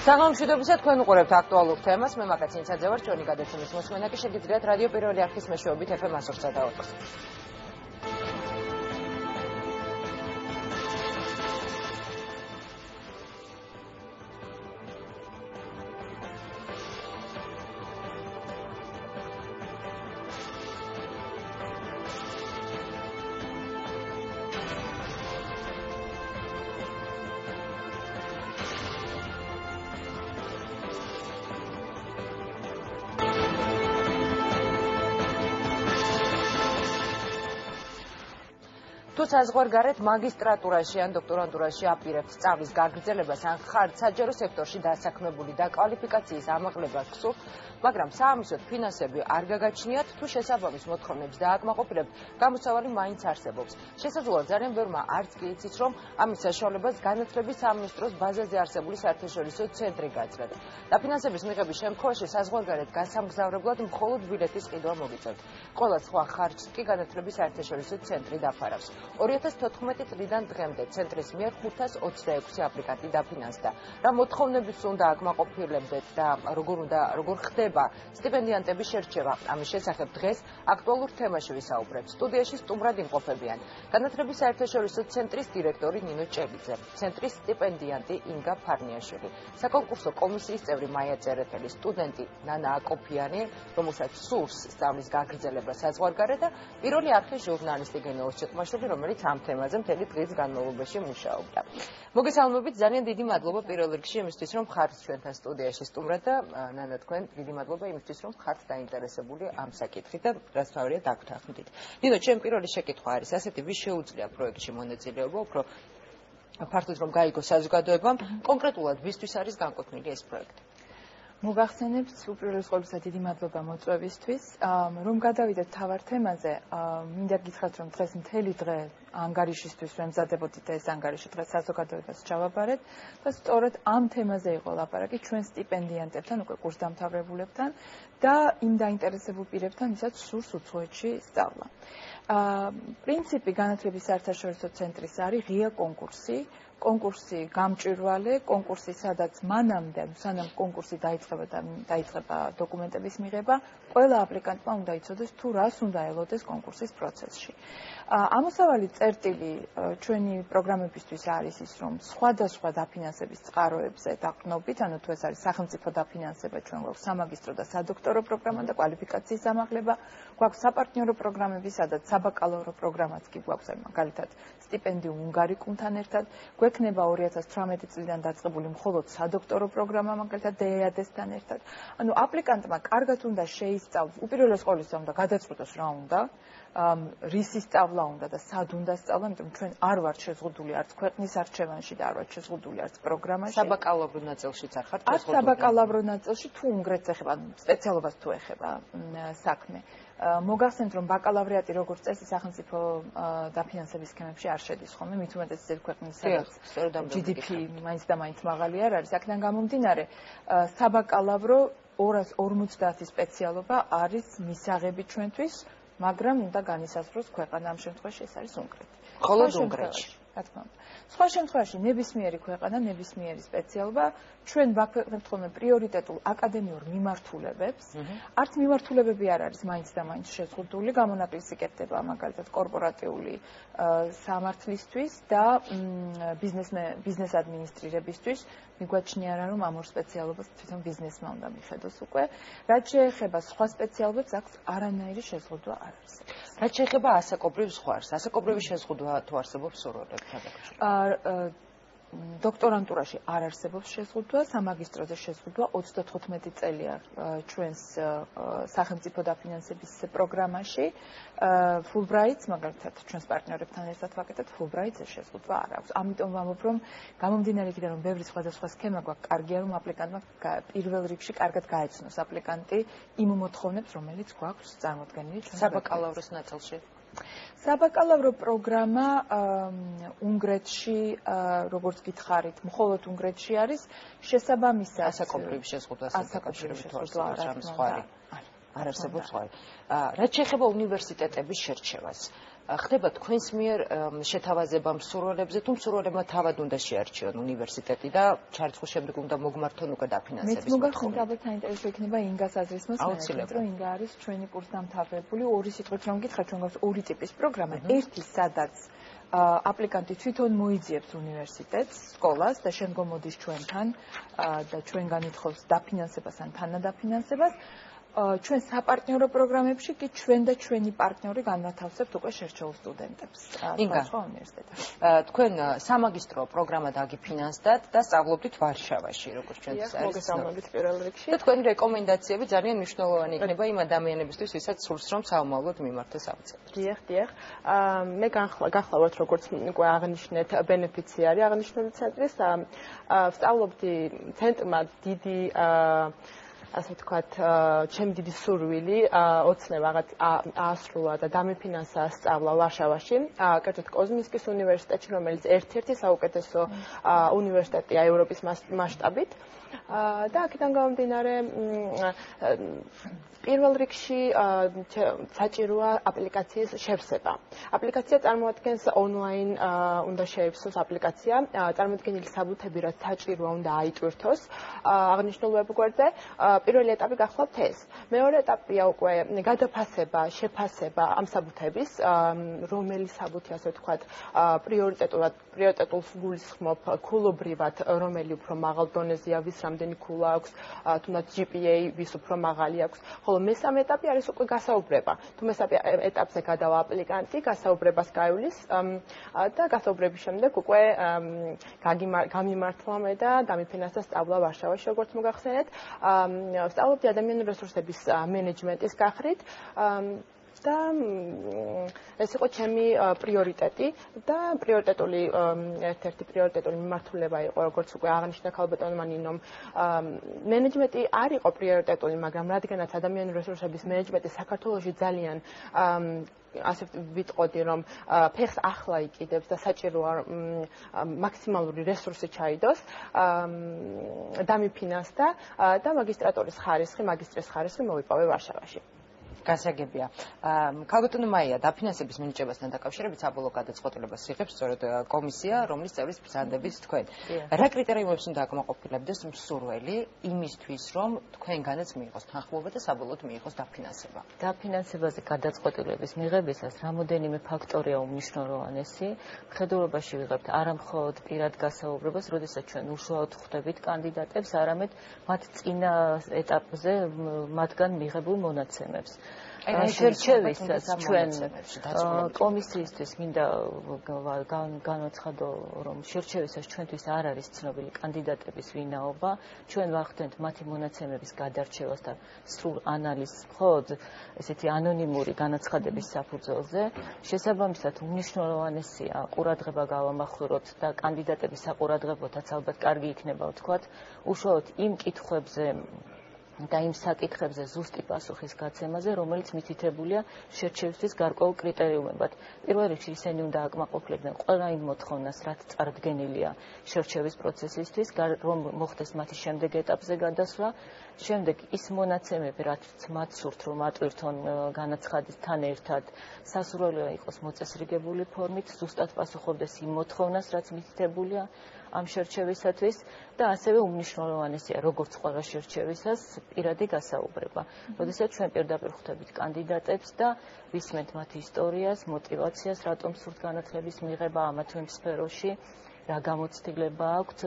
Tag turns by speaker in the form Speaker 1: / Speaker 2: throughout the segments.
Speaker 1: საღამოშვიდობისა თქვენ უყურებთ აქტუალურ თემას, მე მაია წინსაძე ვარ, ჩვენი გადაცემის მოსმენა კი შეგიძლიათ რადიო პირველი არხის მეშვეობით FM 104. თუ საზღვარგარეთ მაგისტრატურაში ან დოქტორანტურაში აპირებთ სწავლის გაგრძელებას ან ხართ საჯარო სექტორში დასაქმებული და კვალიფიკაციის ამაღლებას გსურთ, მაგრამ საამისოდ ფინანსები არ გაგაჩნიათ, თუ შესაბამის მოთხოვნებს დააკმაყოფილებთ, გამოსავალი მაინც არსებობს. შესაძლოა ძალიან ბევრმა არც კი იცით, რომ ამის საშუალებას განათლების სამინისტროს ბაზაზე არსებული საერთაშორისო ცენტრი გაძლევთ. დაფინანსების მიღების შემთხვევაში საზღვარგარეთ გასამგზავრებლად მხოლოდ ბილეთის ყიდვა მოგიწევთ. ყველა სხვა ხარჯს კი განათლების საერთაშორისო ცენტრი დაფარავს. 2014 წლიდან დღემდე ცენტრის მიერ 526 აპლიკანტი დაფინანსდა. რა მოთხოვნებს უნდა აკმაყოფილებდეთ და როგორ ხდება სტიპენდიანტების შერჩევა? ამის შესახებ დღეს აქტუალურ თემაში ვისაუბრებთ. სტუდიაში სტუმრად იმყოფებიან განათლების საერთაშორისო ცენტრის დირექტორი ნინო ჭელიძე, ცენტრის სტიპენდიანტი ინგა ფარნიაშვილი, საკონკურსო კომისიის წევრი მაია წერეთელი, სტუდენტი ნანა აკოფიანი, რომელსაც სურს სწავლის გაგრძელება საზღვარგარეთ და პირველი არხის ჟურნალისტი გენო ოსიყმაშვილი, რომელიც ამ თემაზე მთელი დღის განმავლობაში მუშაობდა. მოგესალმებით, ძალიან დიდი მადლობა პირველ რიგში იმისთვის, რომ ხართ ჩვენთან სტუდიაში სტუმრად და ნანა თქვენ დიდი მადლობა იმისთვის, რომ ხართ დაინტერესებული ამ საკითხით და რაც თავია დაგვთანხმდით. ნინო, ჩემი პირველი შეკითხვა არის ასეთი, ვის შეუძლია პროექტში მონაწილეობა, უფრო ფართოდ რომ გაიგო საზოგადოებამ, კონკრეტულად ვისთვის არის განკუთვნილი ეს პროექტი?
Speaker 2: მოგახსენებთ უპირველეს ყოვლისა დიდი მადლობა მოწვევისთვის. რომ გადავიდეთ თავარ თემაზე, მინდა გითხრათ, რომ დღეს მთელი დღე ანგარიშისთვის ვემზადებოდით და ეს ანგარიში დღეს საზოგადოებას ჩავაბარეთ და სწორედ ამ თემაზე იყო ლაპარაკი ჩვენ სტიპენდიანტებთან, უკვე კურსდამთავრებულებთან და იმ დაინტერესებულ პირებთან, ვისაც სურს უცხოეთში სწავლა. პრინციპი განათლების საერთაშორისო ცენტრის არის ღია კონკურსი გამჭვირვალე, კონკურსი, სადაც მანამდე, სანამ კონკურსი დაიწყება დოკუმენტების მიღება, ყველა აპლიკანტმა უნდა იცოდეს, თუ რას უნდა ელოდეს კონკურსის პროცესში. ამოსავალი წერტილი ჩვენი პროგრამებისთვის არის ის, რომ სხვადასხვა დაფინანსების წყაროებზე დაყრდნობით, ანუ თუ ეს არის სახელმწიფო დაფინანსება, ჩვენ გვაქვს სამაგისტრო და სადოქტორო პროგრამა და კვალიფიკაციის ამაღლება, გვაქვს საპარტნიორო პროგრამები, სადაც საბაკალავრო პროგრამაც კი გვაქვს, მაგალითად სტიპენდიუმ უნგარიკუმთან ერთად, გვექნება 2018 წლიდან დაწყებული მხოლოდ სადოქტორო პროგრამა, მაგალითად დეადესთან ერთად. ანუ აპლიკანტმა კარგად უნდა შეისწავლოს, უპირველეს ყოვლისა უნდა გადაწყვიტოს რა უნდა, რისი სწავლა უნდა და სად უნდა სწავლა, იმიტომ ჩვენ არ ვართ შეზღუდული არც ქვეყნის არჩევანში და არ ვართ შეზღუდული არც პროგრამაში.
Speaker 1: საბაკალავრო ნაწილშიც არ ხართ
Speaker 2: შეზღუდული. საბაკალავრო ნაწილში თუ უნგრეთს ეხება, სპეციალობას თუ ეხება საქმე. მოგახსენთ, რომ ბაკალავრიატი როგორც წესი სახელმწიფო დაფინანსების სქემებში არ შედის ხოლმე, მით უმეტეს ისეთ ქვეყნის, სადაც GDP მაინც და მაინც მაღალი არ არის. აქედან გამომდინარე, საბაკალავრო 250 სპეციალობა არის მისაღები ჩვენთვის, მაგრამ უნდა განისაზღვროს ქვეყანა, ამ შემთხვევაში ეს არის უნგრეთი.
Speaker 1: მხოლოდ უნგრეთში.
Speaker 2: რა თქმა უნდა. სხვა შემთხვევაში ნებისმიერი ქვეყანა, ნებისმიერი სპეციალობა ჩვენ ვაქვეყნებთ ხოლმე პრიორიტეტულ აკადემიურ მიმართულებებს. არც მიმართულებები არ არის მაინც და მაინც შეზღუდული, გამონაკლისი კეთდება მაგალითად კორპორატიული სამართლისთვის და ბიზნეს ადმინისტრირებისთვის. მიგვაჩნია რა, რომ ამ ორ სპეციალობას თვითონ ბიზნესმა უნდა მიხედოს უკვე. რაც შეეხება სხვა სპეციალობებს, აქ არანაირი შეზღუდვა არ არსებობს.
Speaker 1: რაც შეეხება ასაკობრივ ზღვარს, ასაკობრივი შეზღუდვა თუ არსებობს სურვილებთან დაკავშირებით?
Speaker 2: დოქტორანტურაში არ არსებობს შეზღუდვა, სამაგისტროზე შეზღუდვა 35 წელია ჩვენს სახელმწიფო დაფინანსების პროგრამაში. Fulbright-ს მაგალითად ჩვენს პარტნიორებთან ერთად ვაკეთებთ, Fulbright-ზე შეზღუდვა არ აქვს. ამიტომ ვამბობ, რომ გამომდინარე იქიდან, რომ ბევრი სხვადასხვა სქემა გვაქვს, კარგია რომ აპლიკანტმა პირველ რიგში კარგად გაეცნოს აპლიკანტი იმ მოთხოვნებს, რომელიც გვაქვს წარმოდგენილი ჩვენ
Speaker 1: საბაკალავროს ნაწილში.
Speaker 2: საბაკალავრო პროგრამა უნგრეთში, როგორც გითხარით, მხოლოდ უნგრეთში არის შესაბამისად
Speaker 1: ასაკობრივი შეზღუდვასთან დაკავშირებით არ არსებობს სხვა. რაც შეეხება უნივერსიტეტების შერჩევას, ხდება თქვენს მიერ შეთავაზება მსურველებზე, თუ მსურველებმა თავად უნდა შეარჩიონ უნივერსიტეტი და ჩარიცხვის შემდეგ უნდა მოგმართონ უკვე დაფინანსების
Speaker 2: მოთხოვნით. მეც მოგახსენეთ, ალბათ საინტერესო იქნება ინგას აზრისმოს მენეჯმენტი, რომ ინგა არის ჩვენი კურსდამთავრებული, ორი სიტყვით რომ გითხრათ, ჩვენ გვაქვს ორი ტიპის პროგრამა, ერთი სადაც აპლიკანტი თვითონ მოიძიებს უნივერსიტეტს, სკოლას და შემდგომ მოდის ჩვენთან და ჩვენგან ითხოვს დაფინანსებას ან თანადაფინანსებას. ჩვენ საპარტნიორო პროგრამებში კი ჩვენ და ჩვენი პარტნიორი განვათავსებთ უკვე შერჩეულ სტუდენტებს სხვა უნივერსიტეტებში.
Speaker 1: თქვენ სამაგისტრო პროგრამა დაგიფინანსდათ და სწავლობდით ვარშავაში, როგორც ჩვენთვის არის.
Speaker 2: მოგესალმებით პირველ რიგში.
Speaker 1: და თქვენი რეკომენდაციები ძალიან მნიშვნელოვანი იქნება იმ ადამიანებისთვის, ვისაც სურს რომ საომავლოდ მიმართოს აუცილებლად.
Speaker 3: დიახ. მე გახლავართ როგორც უკვე აღნიშნეთ ბენეფიციარი აღნიშნული ცენტრის. ვსწავლობდი ცენტრმა დიდი ასე ვთქვათ, ჩემი დიდი სურვილი ოცნება რაღაც აასრულა და დამიფინანსა სწავლა ვარშავაში, კერძოდ კოზმინსკის უნივერსიტეტში, რომელიც ერთ-ერთი საუკეთესო უნივერსიტეტია ევროპის მასშტაბით. და აქედან გამომდინარე პირველ რიგში საჭიროა აპლიკაციის შევსება. აპლიკაცია წარმოადგენს ონლაინ უნდა შეივსოს აპლიკაცია, წარმოდგენილი საბუთები რაც საჭიროა უნდა აიტვირთოს აღნიშნულ ვებგვერდზე. პირველი ეტაპი გახლავთ ეს. მეორე ეტაპია უკვე გადაფასება, შეფასება ამ საბუთების, რომელი საბუთი ასე ვთქვათ, პრიორიტეტულს გულისხმობ ქულობრივად, რომელი უფრო მაღალ დონეზეა, ვის რამდენი ქულა აქვს, თუნდაც GPA ვის უფრო მაღალი აქვს. ხოლო მესამე ეტაპი არის უკვე გასაუბრება. თუ მესამე ეტაპზე გადავა აპლიკანტი, გასაუბრებას გაივლის და გასაუბრების შემდეგ უკვე გამიმართლა მე და დამიფინანსა სწავლა ვარშავაში, როგორც მოგახსენეთ. ვსწავლობდი ადამიანური რესურსების მენეჯმენტის გახლით და ეს იყო ჩემი პრიორიტეტი და ერთ-ერთი პრიორიტეტული მიმართულება იყო, როგორც უკვე აღნიშნა ქალბატონმა ნინომ. მენეჯმენტი არ იყო პრიორიტეტული, მაგრამ რადგანაც ადამიანური რესურსების მენეჯმენტი საქართველოში ძალიან ასე ვიტყოდი, რომ ფეხს ახლა იყიდებს და საჭიროა მაქსიმალური რესურსი ჩაიდოს, დამიფინანსდა და მაგისტრის ხარისხი მოვიპოვე ვარშავაში.
Speaker 1: გასაგებია. ქალბატონო მაია, დაფინანსების მინიჭებასთან დაკავშირებით საბოლოო გადაწყვეტილებას იღებს სწორედ კომისია, რომლის წევრის ბრძანდებით თქვენ. რა კრიტერიუმებს უნდა აკმაყოფილებდეს მსურველი იმისთვის, რომ თქვენგანაც მიიღოს თანხმობა და საბოლოოდ მიიღოს დაფინანსება?
Speaker 4: დაფინანსებაზე გადაწყვეტილების მიღებისას რამოდენიმე ფაქტორია უმნიშვნელოვანესი. მხედველობაში ვიღებთ არა მხოლოდ პირად გასაუბრებას, როდესაც ჩვენ უშუალოდ ხვდებით კანდიდატებს, არამედ მათ წინა ეტაპზე მათგან მიღებულ მონაცემებს. შერჩევისას ჩვენ კომისიისთვის მინდა განვაცხადო, რომ შერჩევისას ჩვენთვის არ არის ცნობილი კანდიდატების ვინაობა. ჩვენ ვახდენთ მათი მონაცემების გადარჩევას და სრულ ანალიზს მხოლოდ ესეთი ანონიმური განაცხადების საფუძველზე. შესაბამისად, უმნიშვნელოვანესია ყურადღება გავამახვილოთ და კანდიდატების საყურადღებოთაც ალბათ კარგი იქნება ვთქვათ, უშუალოდ იმ კითხვებზე და იმ საკითხებზე ზუსტი პასუხის გაცემაზე, რომელიც მითითებულია შერჩევისთვის გარკვეულ კრიტერიუმებად. პირველ რიგში ისინი უნდა აკმაყოფილებდნენ ყველა იმ მოთხოვნას, რაც წარდგენილია შერჩევის პროცესისთვის, რომ მოხდეს მათი შემდეგ ეტაპზე გადასვლა. შემდეგ ის მონაცემები, რაც მათ სურთ, რომ ატვირთონ განაცხადთან ერთად, სასურველია იყოს მოწესრიგებული ფორმით, ზუსტად პასუხობდეს იმ მოთხოვნას, რაც მითითებულია ამ შერჩევისათვის და ასევე უმნიშვნელოვანესია, როგორც ყველა შერჩევისას, პირადი გასაუბრება. როდესაც ჩვენ პირდაპირ ხვდებით კანდიდატებს და ვისმენთ მათი ისტორიას, мотивაციას, რატომ სურთ განათლების მიღება ამა თუ იმ სფეროში, რა გამოცდილება აქვთ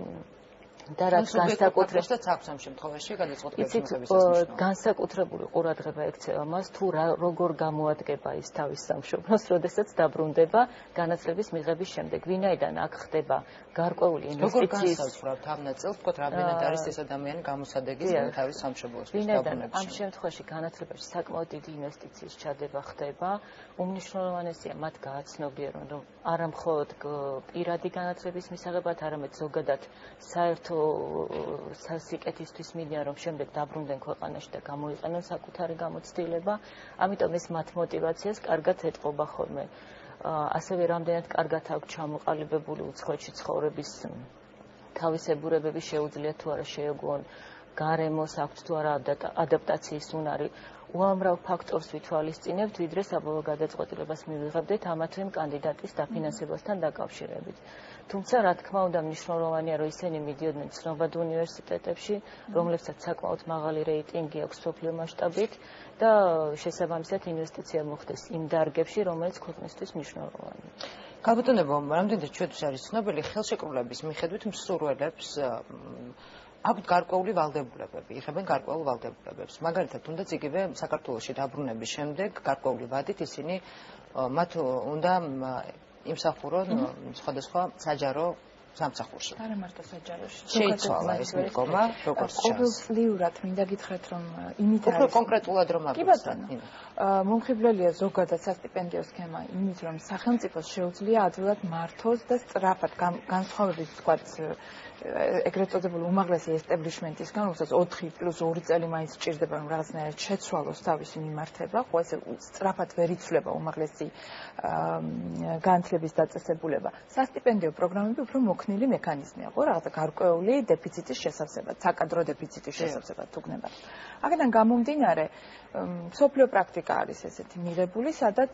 Speaker 4: და რაც განსაკუთრებულად
Speaker 1: აქვს ამ შემთხვევაში გადაწყვეტილების მიღებისას
Speaker 4: განსაკუთრებული ყურადღება ექცევა მას, თუ როგორ გამოადგება ის თავის სამშობლოს, როდესაც დაბრუნდება განათლების მიღების შემდეგ. ვინაიდან აქ ხდება გარკვეული ინვესტიციის.
Speaker 1: როგორ განსაზღვრავთ ამ ნაწილს, თქო, რამდენად არის ეს ადამიანი გამოსადეგის თავის სამშობლოსთვის დაბრუნების?
Speaker 4: ამ შემთხვევაში განათლებაში საკმაოდ დიდი ინვესტიციის ჩადება ხდება. უმნიშვნელოვანესია მათ გააცნობიერონ, რომ არა მხოლოდ პირადი განათლების მისაღებად, არამედ ზოგადად საერთო სასიკეთისთვის მიდიან, რომ შემდეგ დაბრუნდნენ ქვეყანაში და გამოიყენონ საკუთარი გამოცდილება. ამიტომ ეს მათ мотивაციას კარგად ეტყობა ხოლმე. ასევე რამდენად კარგად აქვს ჩამოყალიბებული უცხოეთში ცხოვრების თავისებურებები, შეუძლია თუ არა შეეგუონ გარემოს აქვთ თუ არა ადაპტაციის უნარი, უამრავ ფაქტორს ვითვალისწინებთ, ვიდრე საბოლოო გადაწყვეტილებას მივიღებდეთ ამათვე კანდიდატის დაფინანსებასთან დაკავშირებით. თუმცა, რა თქმა უნდა, მნიშვნელოვანია, რომ ისინი მიდიოდნენ ცნობად უნივერსიტეტებში, რომლებსაც საკმაოდ მაღალი რეიტინგი აქვს მსოფლიო მასშტაბით და შესაბამისად ინვესტიცია მოხდეს იმ დარგებში, რომელიც ქვეყნისთვის მნიშვნელოვანია.
Speaker 1: ქალბატონებო, რამდენადაც ჩვენთვის არის ცნობილი, ხელშეკრულების მიხედვით მსურველებს აქვთ გარკვეული ვალდებულებები, იღებენ გარკვეულ ვალდებულებებს. მაგალითად, თუნდაც იგივე საქართველოში დაბრუნების შემდეგ გარკვეული ვადით ისინი მათ უნდა იმსახურონ სხვადასხვა საჯარო სამსახურში.
Speaker 2: არა მარტო საჯაროში.
Speaker 1: შეიცვალა ეს მიდგომა, როგორც ჩანს.
Speaker 2: ყოველწლიურად მინდა გითხრათ, რომ იმით
Speaker 1: უფრო კონკრეტულად რომ აგვიქვათ.
Speaker 2: მომხიბვლელია ზოგადად სასტიპენდიო სქემა იმით, რომ სახელმწიფოს შეუძლია ადვილად მართოს და სწრაფად განსხვავებით ვთქვათ ეგრეთ წოდებული უმაღლესი ესტაბლიშმენტისგან, რომელსაც 4+2 წელი მაინც სჭირდება, რომ რაღაცნაირად შეცვალოს თავისი მიმართება, ხო ესე სწრაფად ვერ იცვლება უმაღლესი განათლების დაწესებულება. სასტიპენდიო პროგრამები უფრო მოქნილი მექანიზმია, ხო, რაღაცა გარკვეული დეფიციტის შესავსებად, საკადრო დეფიციტის შესავსებად თუ გნებათ. აქედან გამომდინარე, მსოფლიო პრაქტიკა არის ესეთი მიღებული, სადაც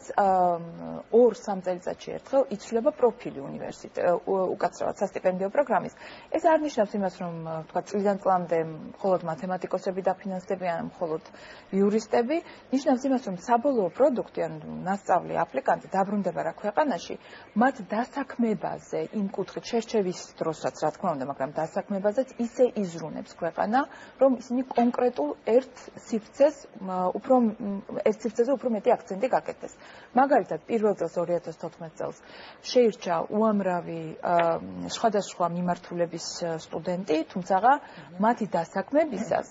Speaker 2: 2-3 წელიწადში ერთხელ იცვლება პროფილი უკაცრავად სასტიპენდიო პროგრამის. ეს არ ნიშნავს იმას, რომ თქვა წლიდან წლამდე მხოლოდ მათემატიკოსები დაფინანსდებიან, მხოლოდ იურისტები, ნიშნავს იმას, რომ საბოლოო პროდუქტი, ანუ მასწავლი აპლიკანტი დაბრუნდება რა ქვეყანაში, მათ დასაქმებაზე იმ კუთხით შერჩევის დროსაც, რა თქმა უნდა, მაგრამ დასაქმებაზეც ისე იზრუნებს ქვეყანა, რომ ისინი კონკრეტულ ერთ სივრცეზე უფრო მეტი აქცენტი გაკეთდეს. მაგალითად, პირველ წელს 2014 წელს შეირჩა უამრავი სხვადასხვა მიმართულების სტუდენტი, თუმცა მათი დასაქმებისას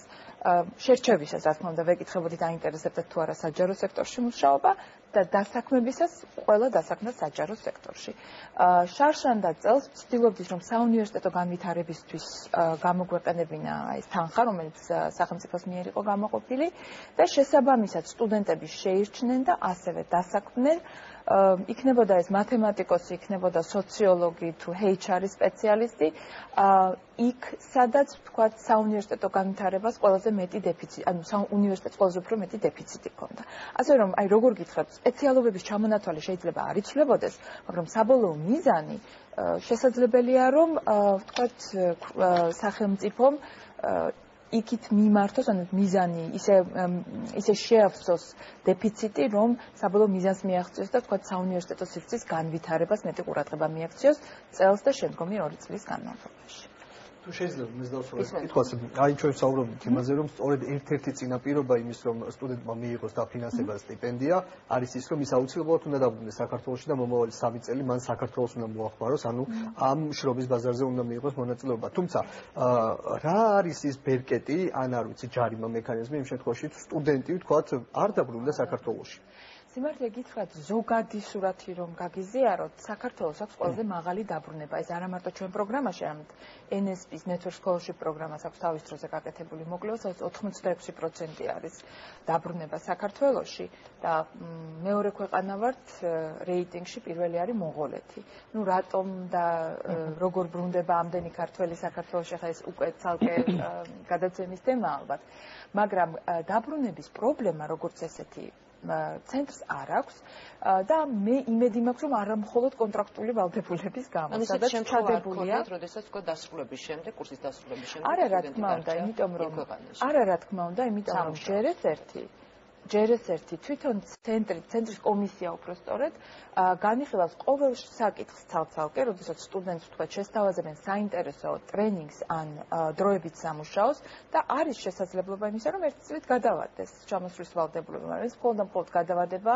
Speaker 2: შერჩევისას, რა თქმა უნდა, ვეკითხებოდით აინტერესებდათ თუ არა საჯარო სექტორში მუშაობა და დასაქმებისას ყველა დასაქმდა საჯარო სექტორში. შარშანდა წელს ვცდილობდით, რომ საუნივერსიტეტო განვითარებისთვის გამოგვეყენებინა ეს თანხა, რომელიც სახელმწიფოს მიერ იყო გამოყოფილი და შესაბამისად სტუდენტები შეირჩნენ და ასევე დასაქმდნენ. იქნებოდა ეს მათემატიკოსი, იქნებოდა სოციოლოგი თუ HR-ის სპეციალისტი, იქ სადაც ვთქვათ საუნივერსიტეტო განვითარებას ყველაზე მეტი დეფიციტი, ანუ უნივერსიტეტს ყველაზე უფრო მეტი დეფიციტი ჰქონდა. ასე რომ, როგორ გითხრათ, სპეციალობების ჩამონათვალი შეიძლება არ იცვლებოდეს, მაგრამ საბოლოო მიზანი შესაძლებელია, რომ ვთქვათ სახელმწიფომ იქით მიმართოს, ანუ მიზანი ისე შეავსოს დეფიციტი, რომ საბოლოო მიზანს მიაღწიოს და თქვა საუნივერსიტეტო სივრცის განვითარებას მეტი ყურადღება მიაქციოს წელს და შემდგომი 2 წლის განმავლობაში.
Speaker 5: თუ შეიძლება მესდავსვათ კითხვას, აი ჩვენ ვსაუბრობთ იმაზე, რომ სწორედ ერთ-ერთი წინაპირობა იმის, რომ სტუდენტმა მიიღოს დაფინანსება სტიპენდია, არის ის, რომ ის აუცილებლად უნდა დაბრუნდეს საქართველოში და მომავალი 3 წელი მან საქართველოს უნდა მოახმაროს, ანუ ამ შრომის ბაზარზე უნდა მიიღოს მონაწილეობა. თუმცა რა არის ის ბერკეტი, ან არ ვიცი, ჯარიმა მექანიზმი იმ შემთხვევაში, თუ სტუდენტი ვთქვათ არ დაბრუნდა საქართველოში.
Speaker 2: სიმართლე გითხრათ, ზოგადი სურათი რომ გაგიზიაროთ, საქართველოს აქვს ყველაზე მაღალი დაბრუნება. ეს არა მარტო ჩვენ პროგრამაში, არამედ NSP-ის Network Scholarship პროგრამას აქვს თავის დროზე გაკეთებული მოკვლევა, სადაც 86% არის დაბრუნება საქართველოში და მეორე ქვეყანა ვართ რეიტინგში, პირველი არის მონღოლეთი. ნუ რატომ და როგორ ბრუნდება ამდენი ქართველი საქართველოში, ახლა ეს უკვე ცალკე გადაცემის თემა ალბათ. მაგრამ დაბრუნების პრობლემა როგორც ესეთი ცენტრს არ აქვს და მე იმედი მაქვს, რომ არა მხოლოდ კონტრაქტული ვალდებულების გამო,
Speaker 1: სადაც ჩადებულია, როდესაც თქვა დასრულების შემდეგ, კურსის დასრულების შემდეგ.
Speaker 2: არა რა თქმა უნდა, იმიტომ რომ ჯერ ეს ერთი თვითონ ცენტრის კომისია უფრო სწორედ განიხილავს ყოველ საკითხს ცალ-ცალკე, როდესაც სტუდენტს თქვა შესთავაზებენ საინტერესო ტრენინგს ან დროებით სამუშაოს და არის შესაძლებლობა იმისა, რომ ერთი წლით გადავარდეს ჩამოსვლის ვალდებულება, მაგრამ ეს მხოლოდ გადავარდება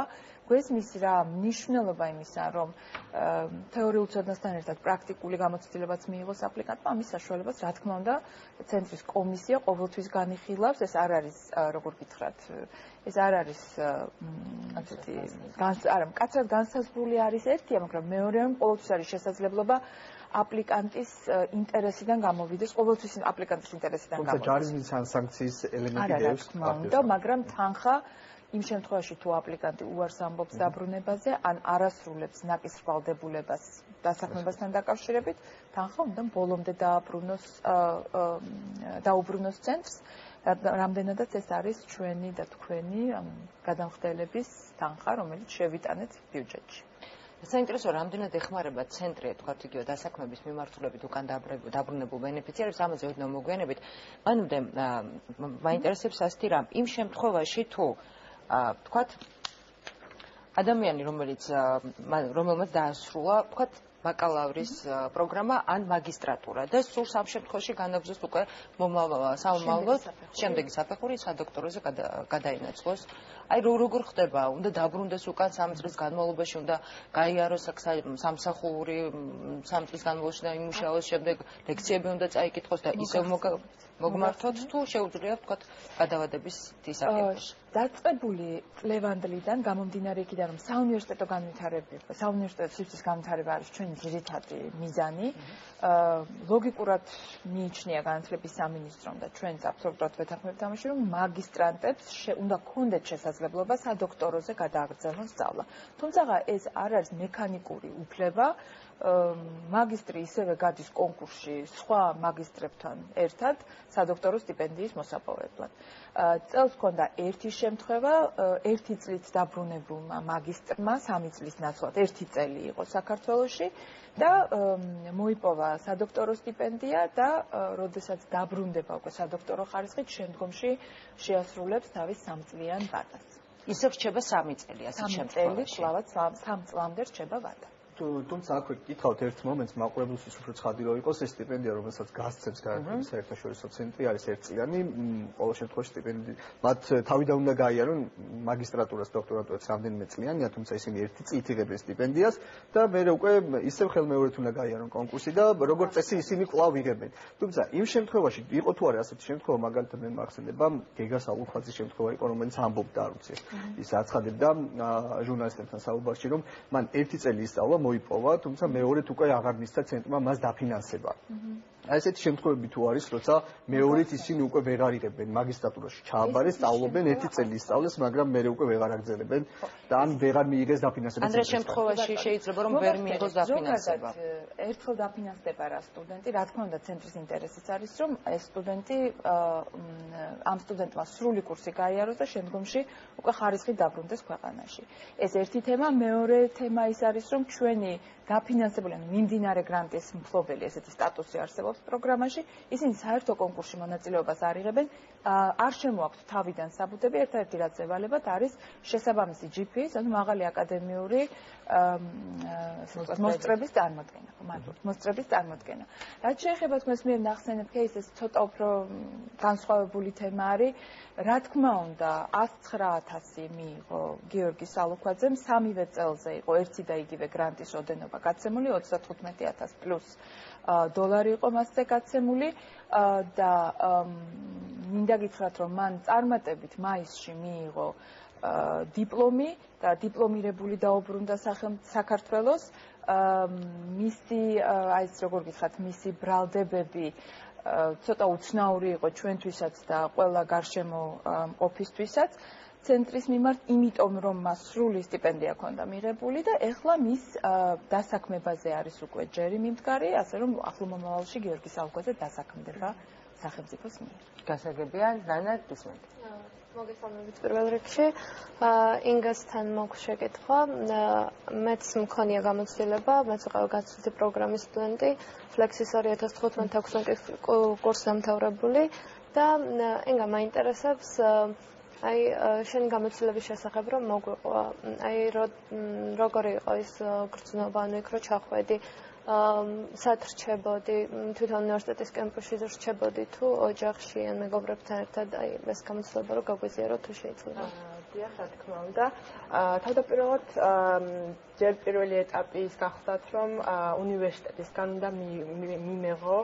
Speaker 2: გვესმის რა მნიშვნელობა იმისა, რომ თეორიულ ცოდნასთან ერთად პრაქტიკული გამოცდილებაც მიიღოს აპლიკანტმა, ამის საშუალებას, რა თქმა უნდა, ცენტრის კომისია ყოველთვის განიხილავს, ეს არ არის, როგორ გითხრათ, ეს არ არის მკაცრად განსაზღვრული არის ერთია, მაგრამ მეორე ყოველთვის არის შესაძლებლობა აპლიკანტის ინტერესიდან გამოვიდეს, ყოველთვის აპლიკანტის ინტერესიდან გამოვიდეს.
Speaker 5: თუმცა ჯარიმის ან სანქციის ელემენტი
Speaker 2: არის, მაგრამ თანხა იმ შემთხვევაში თუ აპლიკანტი უარს ამბობს დაბრუნებაზე, ან არასრულებს ნაკისრვალდებულებას დასაქმებასთან დაკავშირებით, თანხა უნდა ბოლომდე დაუბრუნოს ცენტრს, რამდენადაც ეს არის ჩვენი და თქვენი გადამხდელების თანხა, რომელიც შევიტანეთ ბიუჯეტში.
Speaker 1: საინტერესო, რამდენად ეხმარება ცენტრი, თქვათ იგივე დასაქმების მიმართულებით უკან დაბრუნებულ ბენეფიციარებს, ამაზე ოდნავ მოგვიანებით. მანამდე მაინტერესებს ასეთი რამ, იმ შემთხვევაში თუ თქვათ ადამიანი, რომელმაც დაასრულა, თქვათ ბაკალავრის პროგრამა ან მაგისტრატურა და სურს ამ შემთხვევაში განაგრძოს უკვე სამომავლოდ, შემდეგი საფეხური სადოქტოროზე გადაინაცვლოს. აი როგორ ხდება? უნდა დაბრუნდეს უკან 3 წლის განმავლობაში, უნდა გაიაროს სამსახური 3 წლის განმავლობაში და იმუშაოს, შემდეგ ლექციები უნდა წაიკითხოს და ისევ მოგმართოთ თუ შეუძლია ვთქვათ გადავადების თისაკითხი.
Speaker 2: დაწყებული წლევანდლიდან გამომდინარე იქიდან, რომ საუნივერსიტეტო სივრცის განვითარება არის ჩვენი ძირითადი მიზანი, ლოგიკურად მიიჩნია განათლების სამინისტრომ და ჩვენც აბსოლუტურად ვეთანხმებთ ამაში, რომ მაგისტრანტებს უნდა ჰქონდეთ შესაძლებლობა სადოქტოროზე გადააგრძელონ სწავლა. თუმცა ეს არ არის მექანიკური უფლება, მაგისტრი ისევე გადის კონკურსში სხვა მაგისტრებთან ერთად სადოქტორო სტიპენდიის მოსაპოვებლად. წელს ჰქონდა ერთი შემთხვევა, 1 წლით დაბრუნებულმა მაგისტრმა 3 წლის ნაცვლად 1 წელი იყო საქართველოში და მოიპოვა სადოქტორო სტიპენდია და როდესაც დაბრუნდება უკვე სადოქტორო ხარისხით, შემდგომში შეასრულებს თავის 3 წლიან ვადას.
Speaker 1: ისევ რჩება 3 წელი ასეთ შემთხვევაში.
Speaker 2: კლავად 3 წლამდე რჩება ვადა.
Speaker 5: თუმცა აქვე გითხავთ ერთ მომენტს, მაყურებელთვის უფრო ცხადი რომ იყოს ეს სტიპენდია, რომელსაც გასცემს განათლების საერთაშორისო ცენტრი, არის 1 წლიანი, ყოველ შემთხვევაში სტიპენდია. მათ თავიდან უნდა გაიარონ მაგისტრატურას, დოქტორატურას რამდენიმე წლიანია, თუმცა ისინი 1 წლით იღებენ სტიპენდიას და მე უკვე ისევ ხელმეორედ უნდა გაიარონ კონკურსი და როგორც წესი ისინი კვლავ იღებენ. თუმცა იმ შემთხვევაში იყო თუ არა ასეთი შემთხვევა, მაგალითად მე მახსენდება გეგას ალუხაძის შემთხვევა იყო, რომელიც ამბობდა არ ვიცი, ის აცხადებდა ჟურნალისტებთან საუბარში, რომ მან 1 წელი ისწავლა მოიპოვა, თუმცა მეორედ უკვე აღარ მისცა ცენტრმა მას დაფინანსება. ესეთი შემთხვევები თუ არის, როცა მეორედ ისინი უკვე ვეღარ იღებენ მაგისტრატურაში ჩააბარეს, სწავლობენ 1 წელი ისწავლეს, მაგრამ მერე უკვე ვეღარ აგრძელებენ და ან ვეღარ მიიღეს დაფინანსება.
Speaker 1: ამ შემთხვევაში შეიძლება რომ ვერ მიიღოს დაფინანსება.
Speaker 2: ერთხელ დაფინანსდება რა სტუდენტი, რა თქმა უნდა ცენტრის ინტერესიც არის, რომ ეს სტუდენტი ამ სტუდენტმა სრული კურსი გაიაროს და შემდგომში უკვე ხარისხით დაბრუნდეს ქვეყანაში. ეს ერთი თემა, მეორე თემა ის არის, რომ ჩვენი დაფინანსებული ან მიმდინარე გრანტის მფლობელი ესეთი სტატუსი არსებობს პროგრამაში, ისინი საერთო კონკურსში მონაწილეობას არ იღებენ, არ შემოაქვთ თავიდან საბუთები, ერთადერთი რაც ევალებათ არის შესაბამისი GPA-ის, ანუ მაღალი აკადემიური მოსწრების წარმოდგენა. მოსწრების წარმოდგენა. რაც შეეხება თქვენს მიერ ნახსენებ кейსს, ცოტა უფრო განსხვავებული თემა არის. რა თქმა უნდა, 109.000 მიიღო გიორგი სალუქვაძემ, 3 წელზე იყო ერთი და იგივე გრანტის ოდენობა გაცემული, 35.000 პლუს დოლარი იყო მასზე გაცემული და მინდა გითხრათ, რომ მან წარმატებით მაისში მიიღო დიპლომი და დიპლომირებული დაუბრუნდა საქართველოს. მისი აი ეს როგორ გითხრათ, მისი ბრალდებები ცოტა უცნაური იყო ჩვენთვისაც და ყველა გარშემო ყოფისთვისაც ცენტრის მიმართ, იმიტომ რომ მას სრული სტიპენდია ჰქონდა მიღებული და ეხლა მის დასაქმებაზე არის უკვე ჯერი მიმდგარი, ასე რომ ახლო მომავალში გიორგი სალუქვაძე დასაქმდება სახელმწიფოს მიერ.
Speaker 1: გასაგებია, ნანა გისმენთ.
Speaker 6: მოგესალმებით პირველ რიგში. ინგასთან მოგვს შეკითხვა. მეც მქონია გამოცდილება, მეც ვიყავ განათლების პროგრამის სტუდენტი, ფლექსის 2015-16 კურსს დამთავრებული და ინგა მაინტერესებს აი შენ გამოცდილების შესახებ რომ მოგვიყვა. აი როგორი იყო ის გრძნობა, ანუ იქ რო ჩახვედი, სად რჩებოდი, თვითონ უნივერსიტეტის კემპუსში რჩებოდი თუ ოჯახში ან მეგობრებთან ერთად, აი ეს გამოცდილება რო გაგვიზიარო თუ შეიძლება.
Speaker 3: დიახ, რა თქმა უნდა. თავდაპირველად ჯერ პირველი ეტაპი ის გახლდათ, რომ უნივერსიტეტისგან უნდა მიმეღო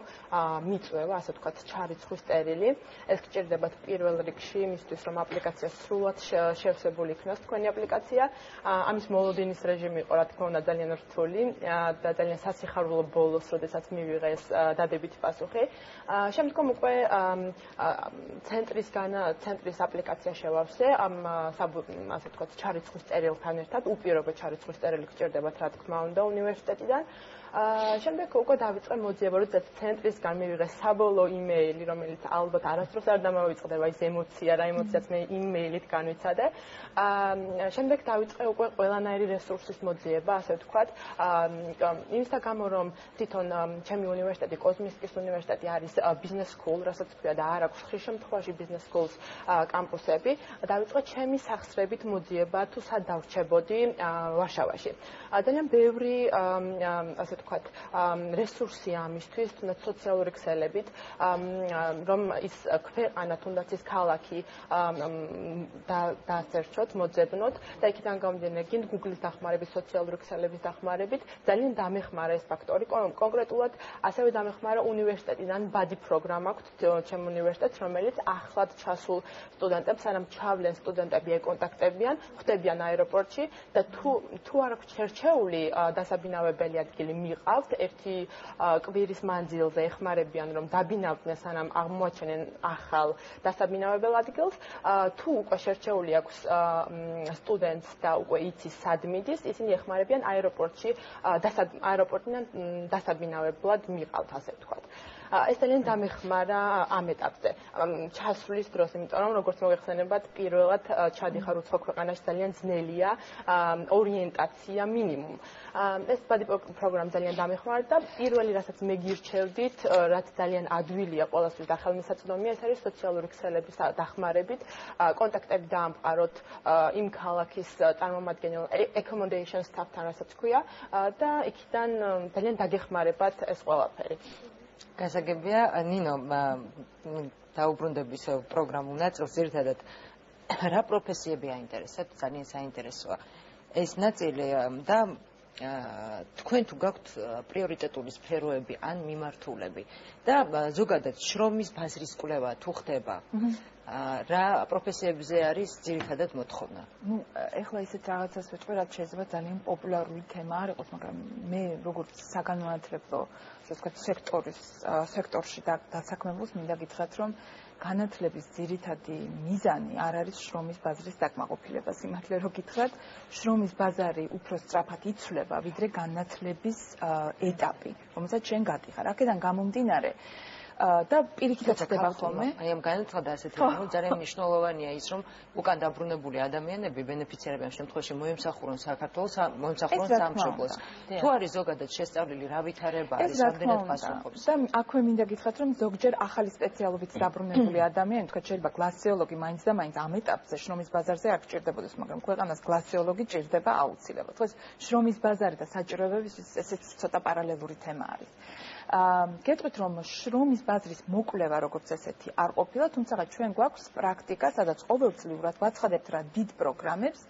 Speaker 3: მიწვევა, ასე ვთქვათ, ჩარიცხვის წერილი. ეს გჭირდებათ პირველ რიგში იმისთვის, რომ აპლიკაცია სრულად შევსებული იქნას თქვენი აპლიკაცია. ამის მოლოდინის რეჟიმი იყო, რა თქმა უნდა, ძალიან რთული და ძალიან სასიხარულო ბოლოს, როდესაც მივიღე ეს დადებითი პასუხი. შემდგომ უკვე ცენტრის აპლიკაცია შევავსე ამ ასე ვთქვათ, ჩარიცხვის წერილთან ერთად, უპირობო ჩარიცხვის წერილი გჭირდებათ, რა თქმა უნდა, უნივერსიტეტიდან. შემდეგ უკვე დავიწყე მოძიება, როდესაც ცენტრისგან მივიღე საბოლოო იმეილი, რომელიც ალბათ არასდროს არ დამოვიწყდება ის ემოცია, რა ემოციაც მე იმეილით განვიცადე. შემდეგ დავიწყე უკვე ყველანაირი რესურსის მოძიება, ასე ვთქვათ. იმისთა გამო, რომ თვითონ ჩემი უნივერსიტეტი, კოზმისკის უნივერსიტეტი არის business school, რასაც ვთქვია და არ აქვს ხშირ შემთხვევაში business schools კამპუსები, დავიწყე ჩემი სახსრებით მოძიება, თუ სად დავრჩებოდი ვარშავაში. ძალიან ბევრი ასე ვთქვათ, რესურსია ამისთვის, თუნდაც სოციალური ქსელებით, რომ ის ქვეყანა, თუნდაც ის ქალაქი დაასერჩოთ, მოძებნოთ და იქიდან გამომდინარე, გინდ Google-ის დახმარებით, სოციალური ქსელების დახმარებით, ძალიან დამეხმარა ეს ფაქტორი. კონკრეტულად ასევე დამეხმარა უნივერსიტეტიდან ბადი პროგრამა აქვს ჩემ უნივერსიტეტს, რომელიც ახლად ჩასულ სტუდენტებს, სანამ ჩავლენ სტუდენტები ეკონტაქტებიან, ხვდებიან აეროპორტში და თუ არ აქვს შერჩეული დასაბინავებელი ადგილი მიყავთ, ერთი კვირის მანძილზე ეხმარებიან, რომ დაბინავდნენ, სანამ აღმოაჩენენ ახალ დასაბინავებელ ადგილს. თუ უკვე შერჩეული აქვს სტუდენტს და უკვე იცის სად მიდის, ისინი ეხმარებიან აეროპორტში, აეროპორტიდან დასაბინავებლად მიყავთ, ასე ვთქვათ. ეს ძალიან დამეხმარა ამ ეტაპზე. ჩასვლის დროს, იმიტომ რომ როგორც მოგეხსენებათ, პირველად ჩადიხარ უცხო ქვეყანაში, ძალიან ძნელია ორიენტაცია მინიმუმ. ეს ბადი პროგრამა ძალიან დამეხმარა და პირველი, რასაც მე გირჩევდით, რაც ძალიან ადვილია ყველასთვის და ხელმისაწვდომია, ეს არის სოციალური ქსელების დახმარებით, კონტაქტები დაამყაროთ იმ ქალაქის წარმომადგენელ accommodation staff-თან, რასაც ქვია და იქიდან ძალიან დაგეხმარებათ ეს ყველაფერი.
Speaker 1: გასაგებია, ნინო, დაუბრუნდების პროგრამულ ნაწილს ერთადად რა პროფესიები აინტერესებთ, ძალიან საინტერესოა ეს ნაწილი და თქვენ თუ გაქვთ პრიორიტეტული სფეროები ან მიმართულები და ზოგადად შრომის ბაზრის კვლევა თუ ხდება რა პროფესიებზე არის ძირითადად მოთხოვნა?
Speaker 2: ეხლა ისეთ რაღაცას ვეჭვი, რაც შეიძლება ძალიან პოპულარული თემა არ იყოს, მაგრამ მე როგორც საგანმანათლებლო, ასე ვთქვათ, სექტორში დასაქმებულს მინდა გითხრათ, რომ განათლების ძირითადი მიზანი არ არის შრომის ბაზრის დაკმაყოფილება. სიმართლე რო გითხრათ, შრომის ბაზარი უფრო სწრაფად იცვლება, ვიდრე განათლების ეტაპი, რომელსაც შენ გადიხარ. აქედან გამომდინარე და პირიქითაც ხდება ხოლმე.
Speaker 1: აი ამ განაცხადა ასეთი, რომ ძალიან მნიშვნელოვანია ის, რომ უკან დაბრუნებული ადამიანები, ბენეფიციარები ამ შემთხვევაში მოემსახურონ საქართველოს, მოემსახურონ სამშობლოს. თუ არის ზოგადად შესწავლილი რა ვითარება არის, რამდენად პასუხობს.
Speaker 2: და აქვე მინდა გითხრათ, რომ ზოგჯერ ახალი სპეციალობით დაბრუნებული ადამიანი, თქვა შეიძლება გლაციოლოგი მაინც და მაინც ამ ეტაპზე შრომის ბაზარზე არ გჭირდებოდეს, მაგრამ ქვეყანას გლაციოლოგი ჭირდება აუცილებლად. თქოს, შრომის ბაზარი და საჭიროებებისთვის ესეც ცოტა პარალელური თემა არის. გეტყვით, რომ შრომის ბაზრის მოკვლევა როგორც ესეთი არ ყოფილა, თუმცა ჩვენ გვაქვს პრაქტიკა, სადაც ყოველწლიურად ვაცხადებთ რა დიდ პროგრამებს,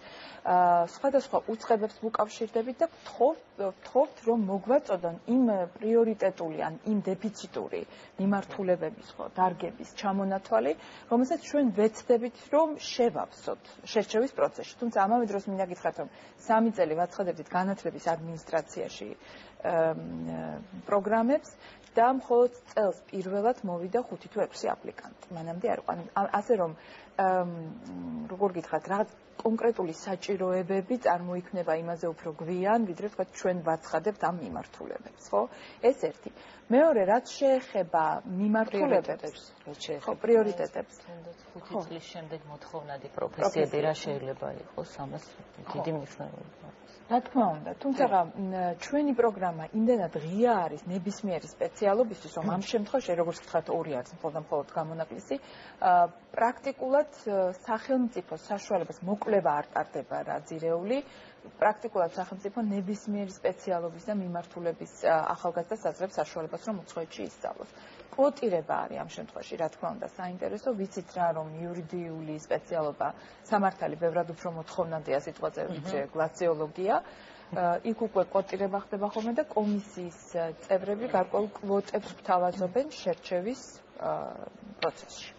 Speaker 2: სხვადასხვა უწყებებს ვუკავშირდებით და ვთხოვთ, რომ მოგვაწოდონ იმ პრიორიტეტული ან იმ დეფიციტური მიმართულებების ხო დარგების ჩამონათვალი, რომელსაც ჩვენ ვეცდებით, რომ შევავსოთ შერჩევის პროცესში. თუმცა ამავე დროს მინდა გითხრათ, რომ 3 წელი ვაცხადებთ განათლების ადმინისტრაციაში პროგრამებს და მხოლოდ წელს პირველად მოვიდა 5 თუ 6 აპლიკანტი. მანამდე არ იყო. ასე რომ როგორ გითხრათ, რაღაც კონკრეტული საჭიროებები წარმოიქმნება იმაზე უფრო გვიან, ვიდრე თქვა ჩვენ ვაცხადებთ ამ მიმართულებებს, ხო? ეს ერთი. მეორე, რაც შეეხება მიმართულებებს, ხო, პრიორიტეტებს.
Speaker 4: 5 წლის შემდეგ მოთხოვნადი პროფესიები რა შეიძლება იყოს, ამას დიდი მნიშვნელობა აქვს.
Speaker 2: რა თქმა უნდა, თუმცა ჩვენი პროგრამა იმდენად ღია არის ნებისმიერი სპეციალობისთვის, რომ ამ შემთხვევაში, როგორც გითხრათ, 2 არის მხოლოდ გამონაკლისი, პრაქტიკულად სახელმწიფოს საშუალებას მოკვლევა არ ტარდება რა ძირეული, პრაქტიკულად სახელმწიფო ნებისმიერი სპეციალობის და მიმართულების ახალგაზრდა საძრებს საშუალებას, რომ უცხოეთში ისწავლოს. კვოტირება არის ამ შემთხვევაში, რა თქმა უნდა, საინტერესო, ვიცით რა, რომ იურიდიული სპეციალობა სამართალი ბევრად უფრო მოთხოვნადია სიტყვაზე, ვიდრე გლაციოლოგია. იქ უკვე კვოტირება ხდება ხოლმე და კომისიის წევრები გარკვეულ კვოტებს გვთავაზობენ შერჩევის პროცესში.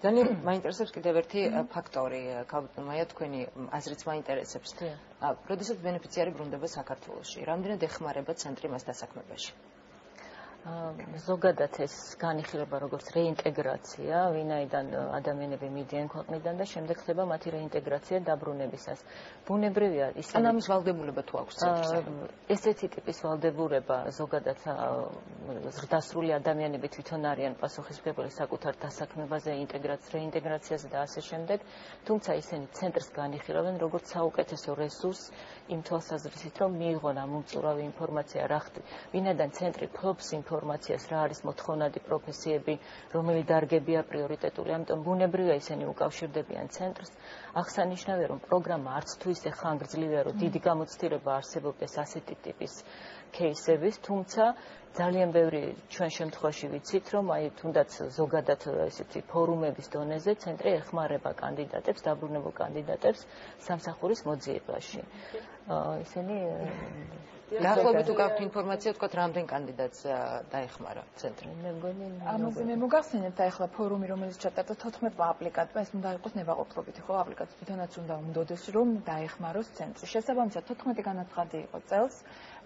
Speaker 1: ძალიან მაინტერესებს კიდევ ერთი ფაქტორი, მაია, თქვენი აზრიც მაინტერესებს. როდესაც ბენეფიციარი ბრუნდება საქართველოში, რამდენად ეხმარება ცენტრი მას დასაქმებაში?
Speaker 4: ზოგადად ეს განიხილება როგორც რეინტეგრაცია, ვინაიდან ადამიანები მიდიან ქვეყნიდან და შემდეგ ხდება მათი რეინტეგრაცია დაბრუნებისას. ბუნებრივია ისე
Speaker 1: ამის ვალდებულება თუ აქვს ცენტრს?
Speaker 4: ესეთი ტიპის ვალდებულება ზოგადად ზრდასრული ადამიანები თვითონ არიან პასუხისმგებელი საკუთარ დასაქმებაზე, რეინტეგრაციაზე და ასე შემდეგ, თუმცა ისინი ცენტრს განიხილავენ როგორც საუკეთესო რესურსს იმ თვალსაზრისით, რომ მიიღონ ამ უმწურავი ინფორმაცია რა ხდება, ვინაიდან ცენტრი ფლობს ინფორმაციას, რა არის მოთხოვნადი პროფესიები, რომელი დარგებია პრიორიტეტული, ამიტომ ბუნებრივია ისინი უკავშირდებიან ცენტრს. აღსანიშნავია, რომ პროგრამა არც თუ ისე ხანგრძლივია, რომ დიდი გამოცდილება არსებობდეს ასეთი ტიპის кейსების, თუმცა ძალიან ბევრი ჩვენ შემთხვევაში ვიცით, რომ აი თუნდაც ზოგადად ესეთი ფორუმების დონეზე ცენტრი ეხმარება კანდიდატებს, დაბრუნებულ კანდიდატებს სამსახურის მოძიებაში. ისინი
Speaker 1: დაახლოებით თუ გაქვთ ინფორმაცია, თქვათ, რამდენ კანდიდატს დაეხმარა ცენტრი?
Speaker 2: ამაზე მე მოგახსენებთ ახლა ფორუმი, რომელიც ჩატარდა 14 აპლიკანტმა, ეს უნდა იყოს ნებაყოფლობითი, ხო, აპლიკანტს თვითონაც უნდა უნდოდეს, რომ დაეხმაროს ცენტრი. შესაბამისად 14 განაცხადი იყო წელს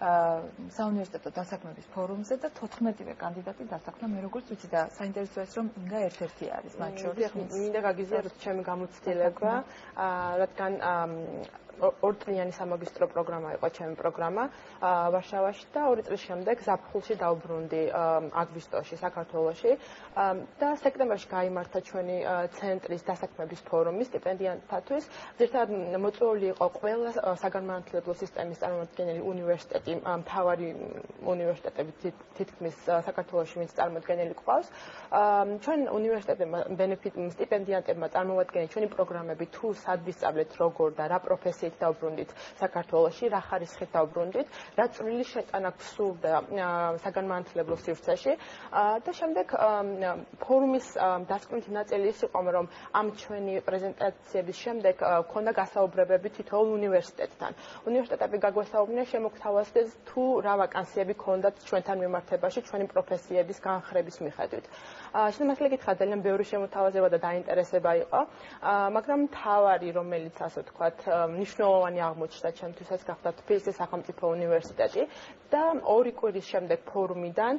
Speaker 2: საუნივერსიტეტო დასაქმების ფორუმზე და 14-ვე კანდიდატი დასაქმდა, მე როგორც ვიცი და საინტერესოა ეს, რომ ინგა ერთ-ერთი არის მათ შორის.
Speaker 3: მინდა გაგიზიაროთ ჩემი გამოცდილება, რადგან ორწლიანი სამაგისტრო პროგრამა იყო ჩემი პროგრამა ვარშავაში და 2 წლის შემდეგ ზაფხულში დავბრუნდი აგვისტოში საქართველოში და სექტემბერში გაიმართა ჩვენი ცენტრის დასაქმების ფორუმი სტიპენდიანტთათვის. ზოგადად მოწვეული იყო ყველა საგანმანათლებლო სისტემის წარმომადგენელი უნივერსიტეტი, მთავარი უნივერსიტეტები თითქმის საქართველოში ვინც წარმოადგენელი ყავს. ჩვენ უნივერსიტეტებმა სტიპენდიანტებმა წარმოვადგენთ ჩვენი პროგრამები, თუ სად ვისწავლეთ, როგორ და რა პროფესიით დავბრუნდით საქართველოში, რა ხარისხით დავბრუნდით, რა წვლილი შეტანა გსურდა საგანმანათლებლო სივრცეში და შემდეგ ფორუმის დასკვნითი ნაწილი ის იყო, რომ ამ ჩვენი პრეზენტაციების შემდეგ ქონდა გასაუბრებები თითოეულ უნივერსიტეტთან. უნივერსიტეტები გაგვესაუბრნენ, შემოგთავაზდეს თუ რა ვაკანსიები ქონდათ ჩვენთან მიმართებაში, ჩვენი პროფესიების განხრების მიხედვით. შემდგომი კითხვა ძალიან ბევრი შემოთავაზება და დაინტერესება იყო, მაგრამ მთავარი, რომელიც ასე ვთქვათ, მნიშვნელოვანი აღმოჩნდა ჩემთვის ეს გახდა თბილისის სახელმწიფო უნივერსიტეტი და 2 კვირის შემდეგ ფორუმიდან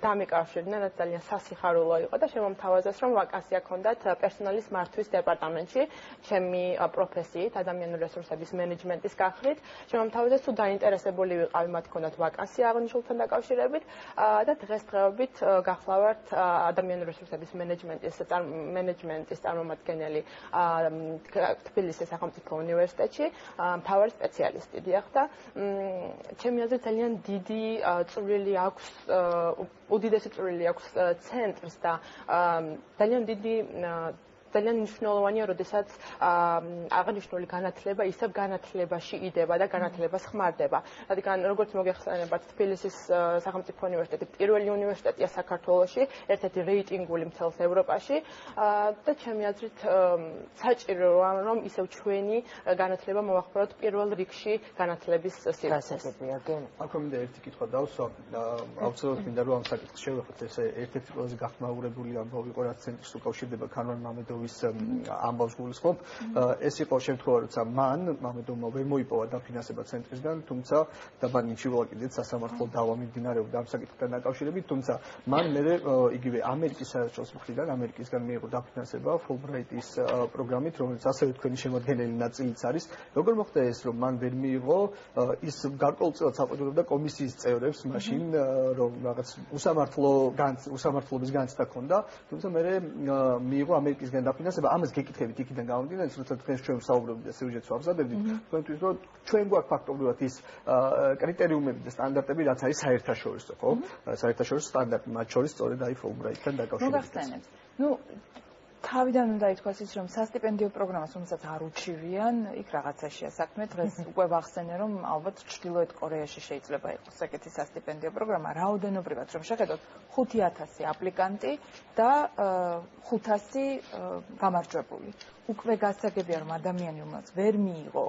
Speaker 3: დამეკავშირდნენ, რაც ძალიან სასიხარულო იყო და შემომთავაზეს, რომ ვაკანსია ქონდათ პერსონალის მართვის დეპარტამენტში, ჩემი პროფესიით, ადამიანური რესურსების მენეჯმენტის განხრით. შემომთავაზეს, თუ დაინტერესებული ვიყავი, მათ ქონდათ ვაკანსია აღნიშნულთან დაკავშირებით და დღესდღეობით გახლავართ ადამიანური რესურსების მენეჯმენტის წარმომადგენელი თბილისის სახელმწიფო უნივერსიტეტში, მთავარი სპეციალისტი დიახ და ჩემი აზრით ძალიან დიდი წვლილი აქვს, უდიდესი წვლილი აქვს ცენტრს და ძალიან მნიშვნელოვანია, როდესაც აღნიშნული განათლება ისევ განათლებაში იდება და განათლებას ხმარდება. რადგან როგორც მოგეხსენებათ, თბილისის სახელმწიფო უნივერსიტეტი პირველი უნივერსიტეტია საქართველოში, ერთ-ერთი რეიტინგული მთელს ევროპაში და ჩემი აზრით საჭიროა, რომ ისევ ჩვენი განათლება მოვახმაროთ პირველ რიგში განათლების სივრცეს.
Speaker 5: აქვე მინდა ერთი კითხვა დავსვა, აუცილებლად მინდა რომ ამ საკითხს შევეხოთ, ეს ერთ-ერთი ყველაზე გახმაურებული ამბავი იყო, რაც ცენტრს უკავშირდება ქანვან მამედოვის ამბავს გულისხმობ. ეს იყო შემთხვევა, როცა მამედოვმა ვერ მოიპოვა დაფინანსება ცენტრისგან, თუმცა დაბანინში ვაკიდეთ სასამართლო დავა მიმდინარეობდა ამ საკითხთან დაკავშირებით, თუმცა მან მერე იგივე ამერიკის საერთაშორისო მხრიდან ამერიკისგან მიიღო დაფინანსება ფულბრაიტის პროგრამით, რომელიც ასევე თქვენი შემოადგენელი ნაწილიც არის. როგორ მოხდა ეს, რომ მან ვერ მიიღო, ის გარკვეულწილად საყოველთაოდა კომისიის წევრებს მაშინ, რომ რაღაც უსამართლობის განცდა ჰქონდა, თუმცა მერე მიიღო ამერიკისგან დაფინანსება. ამას გეკითხებით იქიდან გამომდინარე, როცა თქვენ ჩვენ ვსაუბრობთ და სიუჟეტს ვამზადებდით, თქვენთვის რომ ჩვენ გვაქვს ფაქტობრივად ის კრიტერიუმები და სტანდარტები, რაც არის საერთაშორისო, ხო? საერთაშორისო სტანდარტი, მათ შორის სწორედ აი ფულბრაიტთან დაკავშირებით.
Speaker 2: მოგახსენებთ. თავიდან უნდა ითქვას ის, რომ სასტიპენდიო პროგრამას რომელსაც არ უჩივიან, იქ რაღაცაშია საქმე. დღეს უკვე ვახსენე, რომ ალბათ ჩრდილოეთ კორეაში შეიძლება იყოს ეგეთი სასტიპენდიო პროგრამა, რაოდენობრივად რომ შეხედოთ 5000 აპლიკანტი და 500 გამარჯვებული. უკვე გასაგებია, რომ ადამიანი, რომელსაც ვერ მიიღო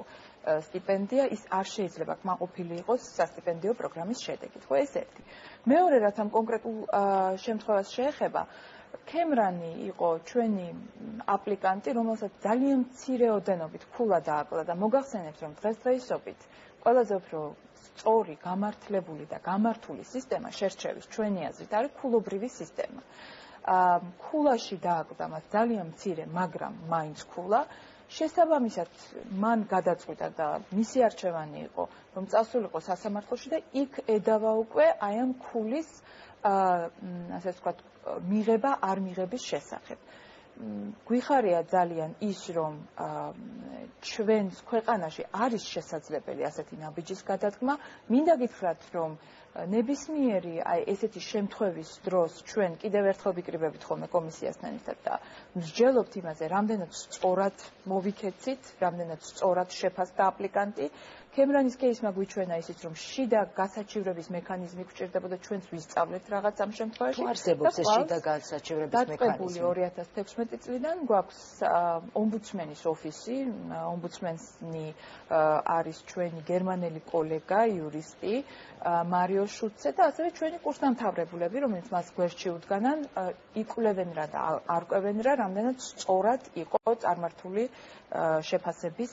Speaker 2: სტიპენდია, ის არ შეიძლება კმაყოფილი იყოს სასტიპენდიო პროგრამის შედეგით. ხო, ეს ერთი. მეორე, რაც ამ კონკრეტულ შემთხვევას შეეხება, ქემრანი იყო ჩვენი აპლიკანტი, რომელსაც ძალიან მცირე ოდენობით ქულა დააკლა და მოგახსენებთ, რომ დღესდღეობით ყველაზე უფრო სწორი, გამართლებული და გამართული სისტემა შერჩევის ჩვენი აზრით არის ქულობრივი სისტემა. ქულაში დააკვდა მას ძალიან მცირე, მაგრამ მაინც ქულა. შესაბამისად, მან გადაწყვიტა და მისი არჩევანი იყო, რომ წასულიყო სასამართლოში და იქ ედავა უკვე აი ამ ქულის ასე ვთქვათ, მიღება არ მიღების შესახებ. გვიხარია ძალიან ის, რომ ჩვენს ქვეყანაში არის შესაძლებელი ასეთი ნაბიჯის გადადგმა. მინდა გითხრათ, რომ ნებისმიერი აი ესეთი შემთხვევის დროს ჩვენ კიდევ ერთხელ ვიკრიბებით ხოლმე კომისიასთან ერთად და მსჯელობთ იმაზე, რამდენად სწორად მოვიქეცით, რამდენად სწორად შეფასდა აპლიკანტი. ქემრანის кейსმა გვიჩვენა ისიც, რომ შიდა გასაჩივრების მექანიზმი გვჭირდებოდა ჩვენც ვისწავლეთ რაღაც ამ შემთხვევაში.
Speaker 1: არსებობს ეს შიდა გასაჩივრების მექანიზმი.
Speaker 2: 2016 წლიდან გვაქვს ომბუდსმენის ოფისი, ომბუდსმენი არის ჩვენი გერმანელი კოლეგა, იურისტი, მარიო შუცე და ასევე ჩვენი კურსდამთავრებულები, რომელიც მას გვერდში უდგანან, იკვლევენ რა და არკვევენ რა, რამდენად სწორად იყო წარმართული შეფასების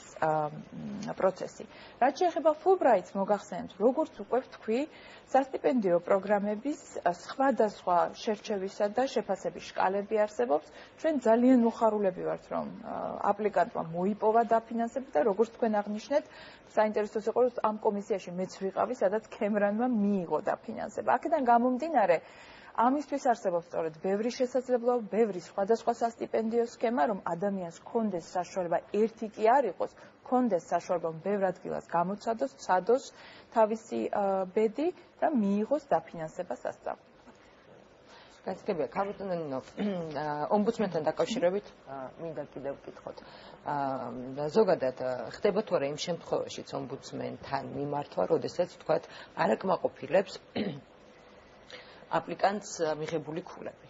Speaker 2: პროცესი. რაც შეეხება ფულბრაიტს, მოგახსენებთ, როგორც უკვე ვთქვი, სასტიპენდიო პროგრამების სხვადასხვა შერჩევისა და შეფასების შკალები არსებობს. ჩვენ ძალიან მოხარულები ვართ, რომ აპლიკანტმა მოიპოვა დაფინანსება და როგორც თქვენ აღნიშნეთ, საინტერესოს იყო, რომ ამ კომისიაში მეც ვიყავი, სადაც ქემრანმა მიიღო დაფინანსება. აქედან გამომდინარე, ამისთვის არსებობს სწორედ ბევრი შესაძლებლობა, ბევრი სხვადასხვა სასტიპენდიო სქემა, რომ ადამიანს ჰქონდეს საშუალება ერთი კი არ იყოს, ჰქონდეს საშუალება ბევრ ადგილას გამოცადოს, ცადოს თავისი ბედი და მიიღოს დაფინანსება სასწავლებლად.
Speaker 1: გასაგებია, ქაბუტონინო, ომბუდსმენთან დაკავშირებით მინდა კიდევ ვკითხოთ. ზოგადად ხდება თუ არა იმ შემთხვევაშიც ომბუდსმენთან მიმართვა, როდესაც თქვათ არაკმაყოფილებს აპლიკანტს მიღებული ქულები.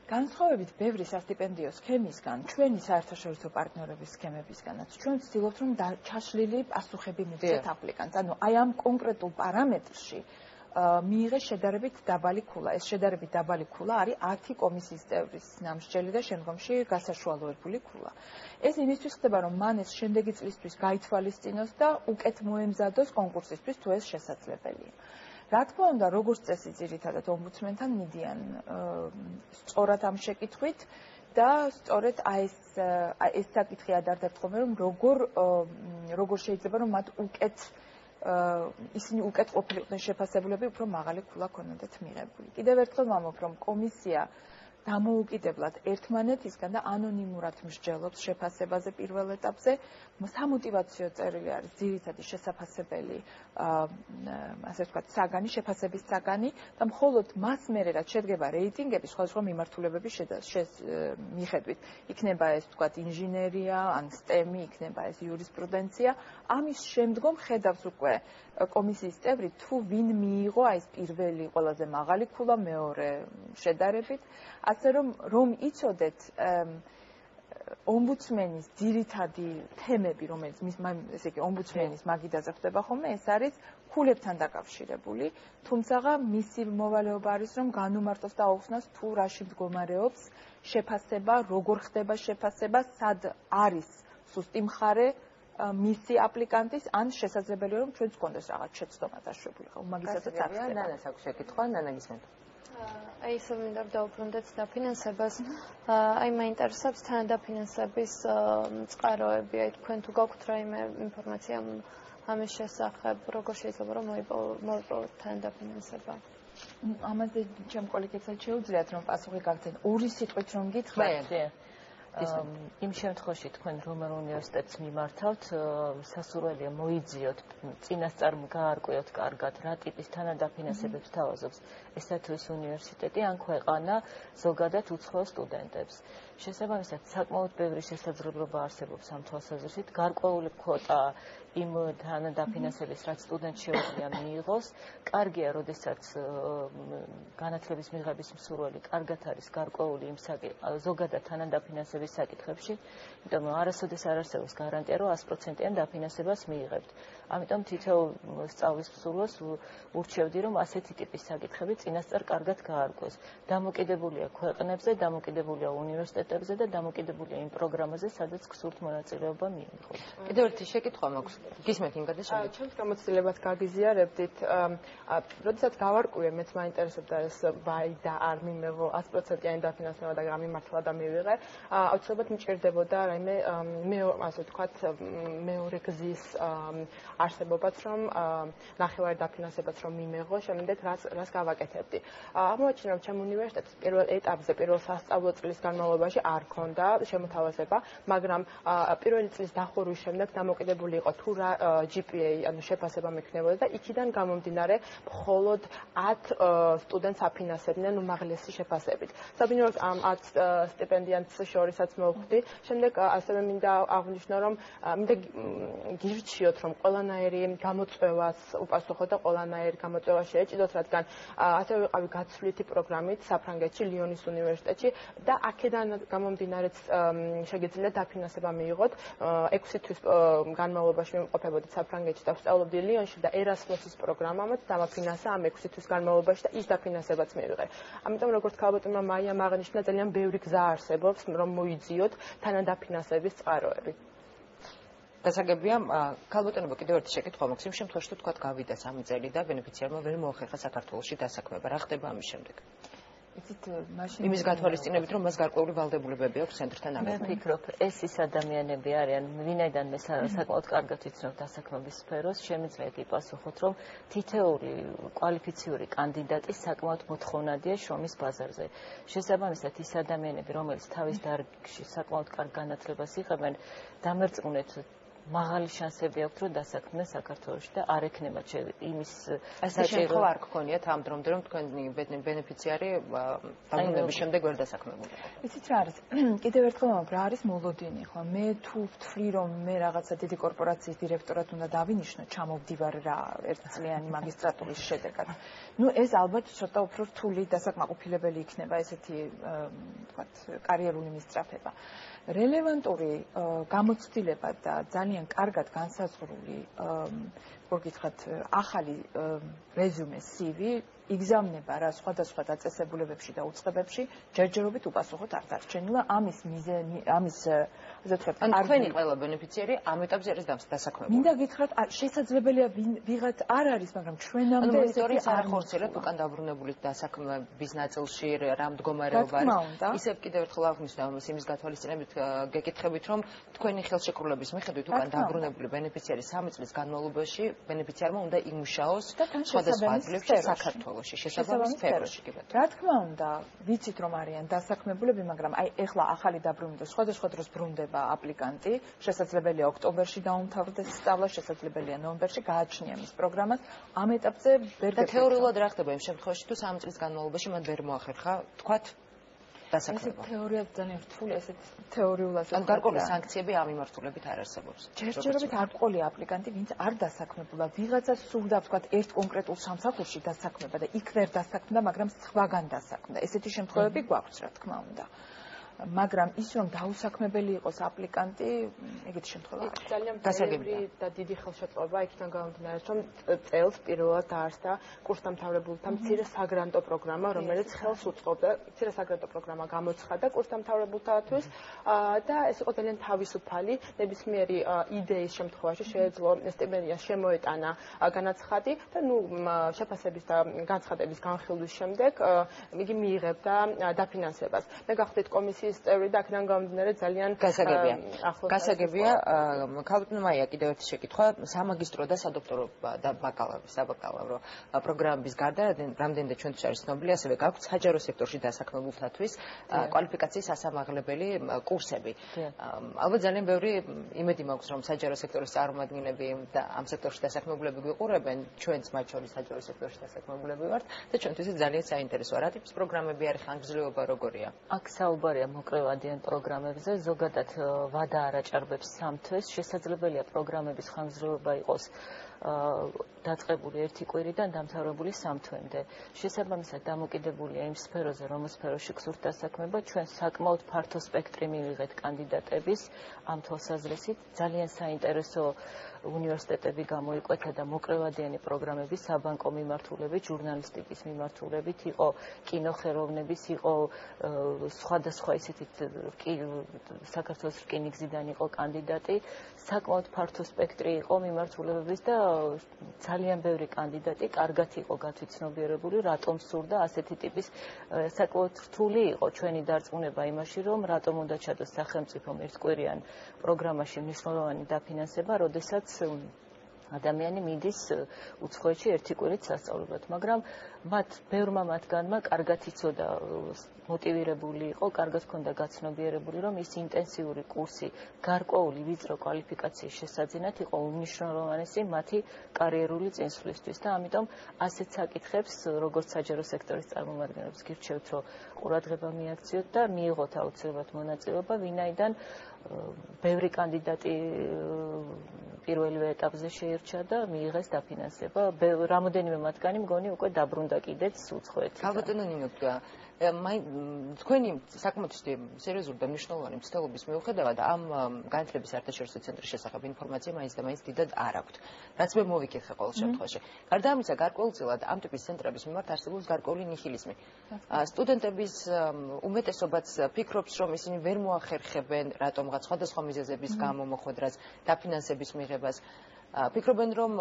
Speaker 2: განსხვავებით ბევრი სასტიპენდიო სქემისგან, ჩვენი საერთაშორისო პარტნიორების სქემებისგანაც, ჩვენ ვცდილობთ, რომ ჩაშლილი პასუხები მივცეთ აპლიკანტს. ანუ აი ამ კონკრეტულ პარამეტრში მიიღეს შედარებით დაბალი ქულა. ეს შედარებით დაბალი ქულა არის 10 კომისიის წევრის ნამსჯელი და შემდგომში გასაშუალოებული ქულა. ეს იმისთვის ხდება, რომ მან ეს შემდეგი წლისთვის გაითვალისწინოს და უკეთ მოემზადოს კონკურსისთვის, თუ ეს შესაძლებელია. რა თქმა უნდა, როგორც წესი, ძირითადად ომბუდსმენთან მიდიან სწორად ამ შეკითხვით და სწორედ ეს საკითხი ადარდათ ხოლმე, რომ როგორ შეიძლება, რომ მათ ისინი უკეთ ყოფილიყვნენ შეფასებულები, უფრო მაღალი ქულა ქონოდათ მიღებული. კიდევ ერთხელ ვამბობ, რომ კომისია დამოუკიდებლად ერთმანეთისგან და ანონიმურად მსჯელობს შეფასებაზე პირველ ეტაპზე. სამოტივაციო წერილი არის ძირითადი შესაფასებელი, ასე ვთქვათ, საგანი, შეფასების საგანი და მხოლოდ მას მერე რაც შედგება რეიტინგები სხვადასხვა მიმართულებების მიხედვით. იქნება ეს ვთქვათ ინჟინერია, ან STEM-ი, იქნება ეს იურისპრუდენცია. ამის შემდგომ ხედავს უკვე კომისიის წევრი თუ ვინ მიიღო აი ეს პირველი ყველაზე მაღალი ქულა, მეორე შედარებით. ასე რომ იცოდეთ ომბუდსმენის ძირითადი თემები, რომელიც ესე იგი ომბუდსმენის მაგიდაზე ხდება ხოლმე, ეს არის ქულებთან დაკავშირებული, თუმცა მისი მოვალეობა არის, რომ განუმარტოს და აუხსნას თუ რაში მდგომარეობს შეფასება, როგორ ხდება შეფასება, სად არის სუსტი მხარე მისი აპლიკანტის, ან შესაძლებელია, რომ ჩვენც გქონდეს რაღაც შეცდომა დაშვებული. მაგისაცაც ახსნება.
Speaker 1: ნანას აქვს შეკითხვა, ნანა გისმენთ.
Speaker 6: აი ისე მინდა დავუბრუნდეთ დაფინანსებას. აი მაინტერესებს თან დაფინანსების წყაროები. აი თქვენ თუ გაქვთ რაიმე ინფორმაცია ამის შესახებ, როგორ შეიძლება რომ მოიპოვოთ თან დაფინანსება?
Speaker 2: ამაზე ჩემ კოლეგებსაც შეუძლიათ რომ პასუხი გაგცენ. ორი სიტყვით რომ გითხრათ.
Speaker 4: იმ შემთხვევაში თქვენ რომელ უნივერსიტეტს მიმართავთ, სასურველია მოიძიოთ, წინასწარ გაარკვიოთ კარგად, რა ტიპის თანადაფინანსებებს თავაზობს ესა თუ ის უნივერსიტეტი ან ქვეყანა ზოგადად უცხოელ სტუდენტებს. შესაბამისად, საკმაოდ ბევრი შესაძლებლობა არსებობს ამ თვალსაზრისით, გარკვეული კვოტა იმ თანადაფინანსების, რაც სტუდენტს შეუძლია მიიღოს. კარგია, როდესაც განათლების მიღების მსურველი კარგად არის გარკვეული იმ ზოგადად თანადაფინანსების საკითხებში, იმიტომ რომ არასოდეს არ არსებობს გარანტია, რომ 100%-იან დაფინანსებას მიიღებთ. ამიტომ თითოეულ სწავლის მსურველს ურჩევდი, რომ ასეთი ტიპის საკითხები წინასწარ კარგად გაარკვეს. დამოკიდებულია ქვეყნებზე, დამოკიდებულია უნივერსიტეტებზე და დამოკიდებულია იმ პროგრამაზე, სადაც გსურთ მონაწილეობა მიიღოთ.
Speaker 1: კიდევ ერთი შეკითხვა მაქვს. გისმენთ ინგა და შემდეგ.
Speaker 3: ჩემს გამოცდილებას გაგიზიარებდით, როდესაც გავარკვიე, მეც მაინტერესებდა ეს ვაი და არ მიმეღო 100%-იანი დაფინანსება და გამიმართლა და მივიღე, აუცილებლად მჭირდებოდა რაიმე ასე ვთქვათ, მეორე გზის არსებობაც, რომ ნახევარი დაფინანსებაც რომ მიმეღო, შემდეგ რას გავაკეთებდი. აღმოაჩინა, რომ ჩემ უნივერსიტეტს პირველ ეტაპზე, პირველ სასწავლო წლის განმავლობაში არ ქონდა შემოთავაზება, მაგრამ პირველი წლის დახურვის შემდეგ დამოკიდებული იყო თუ რა GPA, ანუ შეფასება მექნებოდა და იქიდან გამომდინარე მხოლოდ 10 სტუდენტს აფინანსებდნენ უმაღლესი შეფასებით. საბინაოდ ამ 10 სტიპენდიანტს შორისაც მოვხვდი. შემდეგ ასევე მინდა აღვნიშნო, რომ მინდა გირჩიოთ, რომ ყველანაირი გამოწვევას უპასუხოთ და ყველანაირი გამოწვევა შეეჭიდოთ, რადგან ასევე ვიყავი გაცვლითი პროგრამით საფრანგეთში, ლიონის უნივერსიტეტში და აქედან გამომდინარეც შეგიძლია დაფინანსება მიიღოთ. 6 თვის განმავლობაში ვიმყოფებოდი საფრანგეთში და ვსწავლობდი ლიონში და ერასმუსის პროგრამამაც დამაფინანსა ამ 6 თვის განმავლობაში და ის დაფინანსებაც მივიღე. ამიტომ როგორც ქალბატონმა მაიამ აღნიშნა, ძალიან ბევრი გზა არსებობს, რომ მოიძიოთ თანადაფინანსების წყაროები.
Speaker 1: დასაგებია, ქალბატონებო, კიდევ ერთი შეკითხვა მაქვს. იმ შემთხვევაში თუ თქვათ გავიდა 3 წელი და ბენეფიციარმა ვერ მოახერხა საქართველოში დასაქმება, რა ხდება ამის შემდეგ? იმის გათვალისწინებით, რომ მას გარკვეული ვალდებულებები აქვს ცენტრთან
Speaker 4: მე ვფიქრობ, ეს ის ადამიანები არიან, ვინაიდან მე საკმაოდ კარგად ვიცნობ დასაქმების სფეროს, შემიძლია გიპასუხოთ, რომ თითოეული კვალიფიციური კანდიდატი საკმაოდ მოთხოვნადია შრომის ბაზარზე. შესაბამისად, ის ადამიანები, რომელიც თავის დარგში საკმაოდ კარგ განათლებას იღებენ, დამერწმუნეთ მაღალი შანსები აქვს, რომ დასაქმდნენ საქართველოში და არ ექნება იმის
Speaker 1: საჭირო არ გქონიათ ამ დრომდე, რომ თქვენი ბენეფიციარი დაბრუნების შემდეგ ვერ დასაქმებულა.
Speaker 2: იცით რა არის? კიდევ ერთხელ რა არის მოლოდინი, ხო? მე თუ ვთვლი, რომ მე რაღაცა დიდი კორპორაციის დირექტორად უნდა დავინიშნო, ჩამოვდივარ რა ერთწლიანი მაგისტრატურის შედეგად. ეს ალბათ ცოტა უფრო რთული დასაკმაყოფილებელი იქნება ესეთი, ვთქვათ, კარიერული მისწრაფება. რელევანტური გამოცდილება და ძალიან კარგად განსაზღვრული, გითხრათ, ახალი რეზუმე CV იგზავნება რა სხვადასხვა დაწესებულებებში და უწყებებში, ჯერჯერობით უპასუხოთ არ დარჩენილა. ამის მიზანი, ამის ასე ვთქვათ,
Speaker 1: თქვენი ყველა ბენეფიციარი ამ ეტაპზე არის დასაქმებული.
Speaker 2: მინდა გითხრათ, შესაძლებელია ვიღაც არ არის, მაგრამ ჩვენამდე
Speaker 1: ისტორიის არ ხორცერად უკან დაბრუნებული დასაქმების ნაწილში რა მდგომარეობა არის. ისევ კიდევ ერთხელ აღვნიშნავ იმის გათვალისწინებით გეკითხებით, რომ თქვენი ხელშეკრულების მიხედვით უკან დაბრუნებული ბენეფიციარი 3 წლის განმავლობაში ბენეფიციარმა უნდა იმუშაოს სხვადასხვა ადგილებში საქართველოში, შესაბამის სფეროში.
Speaker 2: რა თქმა უნდა, ვიცით რომ არიან დასაქმებულები, მაგრამ ეხლა ახალი დაბრუნდა, სხვადასხვა დროს ბრუნდება აპლიკანტი, შესაძლებელია ოქტომბერში დაუმთავრდეს სწავლა, შესაძლებელია ნოემბერში გააჩნია მის პროგრამას. ამ ეტაპზე ვერ
Speaker 1: და თეორიულად რა ხდება იმ შემთხვევაში, თუ 3 წლის განმავლობაში მან ვერ მოახერხა, თქვათ, დასაქმება.
Speaker 2: თეორია ძალიან რთული, ესეთ თეორიულად.
Speaker 1: ან გარკვეული სანქციები ამ მიმართულებით არ არსებობს.
Speaker 2: ჯერჯერობით არ ყოლია აპლიკანტი, ვინც არ დასაქმებულა, ვიღაცა სურდა, ვთქვათ, ერთ კონკრეტულ სამსახურში დასაქმება და იქ ვერ დასაქმდა, მაგრამ სხვაგან დასაქმდა. ესეთი შემთხვევები გვაქვს, რა თქმა უნდა. მაგრამ ის რომ დაუსაქმებელი იყოს აპლიკანტი, ეგეთი შემთხვევა არის.
Speaker 3: ძალიან ბევრი და დიდი ხელშეწყობა იქიდან გამომდინარე, რომ წელს პირველად დაარსდა კურსდამთავრებულთა მცირე საგრანტო პროგრამა, რომელიც ხელს უწყობდა, მცირე საგრანტო პროგრამა გამოცხადა კურსდამთავრებულთათვის და ეს იყო ძალიან თავისუფალი, ნებისმიერი იდეის შემთხვევაში შეეძლო სტიპენდიას შემოეტანა განაცხადი და შეფასების და განცხადების განხილვის შემდეგ იგი მიიღებდა დაფინანსებას. მე გავხდით კომისიის კომისიის წევრი და აქედან გამომდინარე ძალიან
Speaker 1: გასაგებია. ქალბატონო მაია, კიდევ ერთი შეკითხვა, სამაგისტრო და სადოქტორო და საბაკალავრო პროგრამების გარდა რამდენიმე ჩვენთვის არის ცნობილი, ასევე გაქვთ საჯარო სექტორში დასაქმებულთათვის კვალიფიკაციის ასამაღლებელი კურსები. ალბათ ძალიან ბევრი იმედი მაქვს, რომ საჯარო სექტორის წარმომადგენლები და ამ სექტორში დასაქმებულები გვიყურებენ, ჩვენც მათ შორის საჯარო სექტორში დასაქმებულები ვართ და ჩვენთვის ძალიან საინტერესოა. რა ტიპის პროგრამები არის, ხანგრძლივობა როგორია?
Speaker 4: აქ საუბარია მოკლევადიან პროგრამებზე, ზოგადად ვადა არ აჭარბებს 3 თვეს, შესაძლებელია პროგრამების ხანგრძლივობა იყოს დაწყებული 1 კვირიდან დამთავრებული 3 თვემდე. შესაბამისად დამოკიდებულია იმ სფეროზე, რომ სფეროში გსურთ დასაქმება, ჩვენ საკმაოდ ფართო სპექტრი მივიღეთ კანდიდატების ამ თვალსაზრისით. ძალიან საინტერესო უნივერსიტეტები გამოიკვეთა და მოკლევადიანი პროგრამები საბანკო მიმართულებით, ჟურნალისტიკის მიმართულებით, იყო კინოხეროვნების, იყო სხვადასხვა ისეთი საქართველოს რკინიგზიდან იყო კანდიდატი, საკმაოდ ფართო სპექტრი იყო მიმართულებების და ძალიან ბევრი კანდიდატი კარგად იყო გათვითცნობიერებული, რატომ სურდა ასეთი ტიპის საკმაოდ რთული იყო ჩვენი დარწმუნება იმაში, რომ რატომ უნდა ჩადოს სახელმწიფომ ერთკვირიან პროგრამაში მნიშვნელოვანი დაფინანსება, როდესაც ადამიანი მიდის უცხოეთში 1 კვირით სასწავლებლად, მაგრამ ბევრმა მათგანმა კარგად იცოდა, მოტივირებული იყო, კარგად ჰქონდა გაცნობიერებული, რომ ის ინტენსიური კურსი გარკვეული ვიწრო კვალიფიკაციის შესაძენად იყო უმნიშვნელოვანესი მათი კარიერული წინსვლისთვის და ამიტომ ასეთ საკითხებს, როგორც საჯარო სექტორის წარმომადგენლებს გირჩევთ, რომ ყურადღება მიაქციოთ და მიიღოთ აუცილებლად მონაწილეობა, ვინაიდან ბევრი კანდიდატი პირველივე ეტაპზე შეირჩა და მიიღეს დაფინანსება. რამოდენიმე მათგანი მგონი უკვე დაბრუნდა კიდეც უცხოეთიდან.
Speaker 1: ქალბატონო ნინო, თქვენი საკმაოდ სერიოზული და მნიშვნელოვანი მცდელობის მიუხედავად ამ განათლების საერთაშორისო ცენტრის შესახებ ინფორმაცია მაინც და მაინც დიდად არ აქვთ. რაც მე მოვიკითხე ყოველ შემთხვევაში. გარდა ამისა, გარკვეულწილად ამ ტიპის ცენტრების მიმართ არსებობს გარკვეული ნიჰილიზმი. სტუდენტების უმეტესობაც ფიქრობს, რომ ისინი ვერ მოახერხებენ რატომღაც სხვადასხვა მიზეზების გამო მოხვედრას, დაფინანსების მიღებას. ფიქრობენ, რომ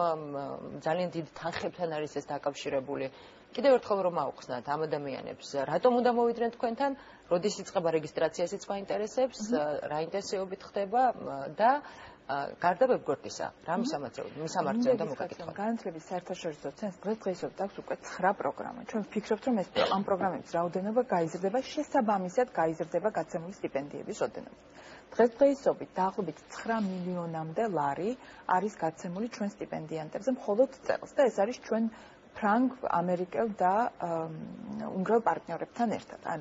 Speaker 1: ძალიან დიდ თანხებთან არის ეს დაკავშირებული. კიდევ ერთხელ რომ აუხსნათ ამ ადამიანებს, რატომ უნდა მოვიდნენ თქვენთან, როდის იწყება რეგისტრაციას იც მაინტერესებს, რა ინტენსივობით ხდება და გარდა ვებგვერდისა, რა მისამართზე უნდა მოგაკითხოთ.
Speaker 2: განათლების საერთაშორისო ცენტრს დღესდღეობით აქვს უკვე 9 პროგრამა. ჩვენ ვფიქრობთ, რომ ამ პროგრამების რაოდენობა გაიზრდება, შესაბამისად გაიზრდება გაცემული სტიპენდიების რაოდენობა. დღესდღეობით დაახლოებით 9 მილიონამდე ლარი არის გაცემული ჩვენ სტიპენდიანტებზე მხოლოდ წელს და ეს არის ჩვენ ფრანგ, ამერიკელ და უნგრელ პარტნიორებთან ერთად. ან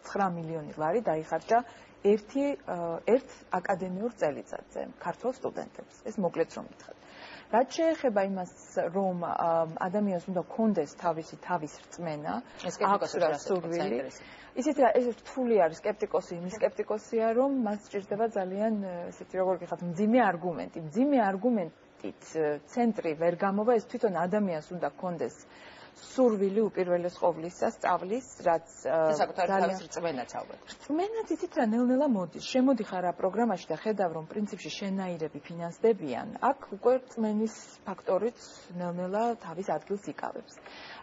Speaker 2: 9 მილიონი ლარი დაიხარჯა ერთ აკადემიურ წელიწადზე ქართულ სტუდენტებს. ეს მოკლედ რომ ვთქვათ. რაც შეეხება იმას, რომ ადამიანს უნდა კონდეს თავის რწმენა, აქვს რა სურვილი. ისეთი რა, ეს რთული არის სკეპტიკოსი, იმის სკეპტიკოსია, რომ მას სჭირდება ძალიან ესეთი როგორ გიხათ, მძიმე არგუმენტი. მძიმე არგუმენტით ცენტრი ვერ გამოვა, ეს თვითონ ადამიანს უნდა კონდეს სურვილი უპირველეს ყოვლისა სწავლის, რაც
Speaker 1: ძალიან რწმენაც ალბათ.
Speaker 2: რწმენაც იცით რა ნელ-ნელა მოდის. შემოდიხარ რა პროგრამაში და ხედავ, რომ პრინციპში შენაირები ფინანსდებიან, აქ უკვე რწმენის ფაქტორიც ნელ-ნელა თავის ადგილს იკავებს.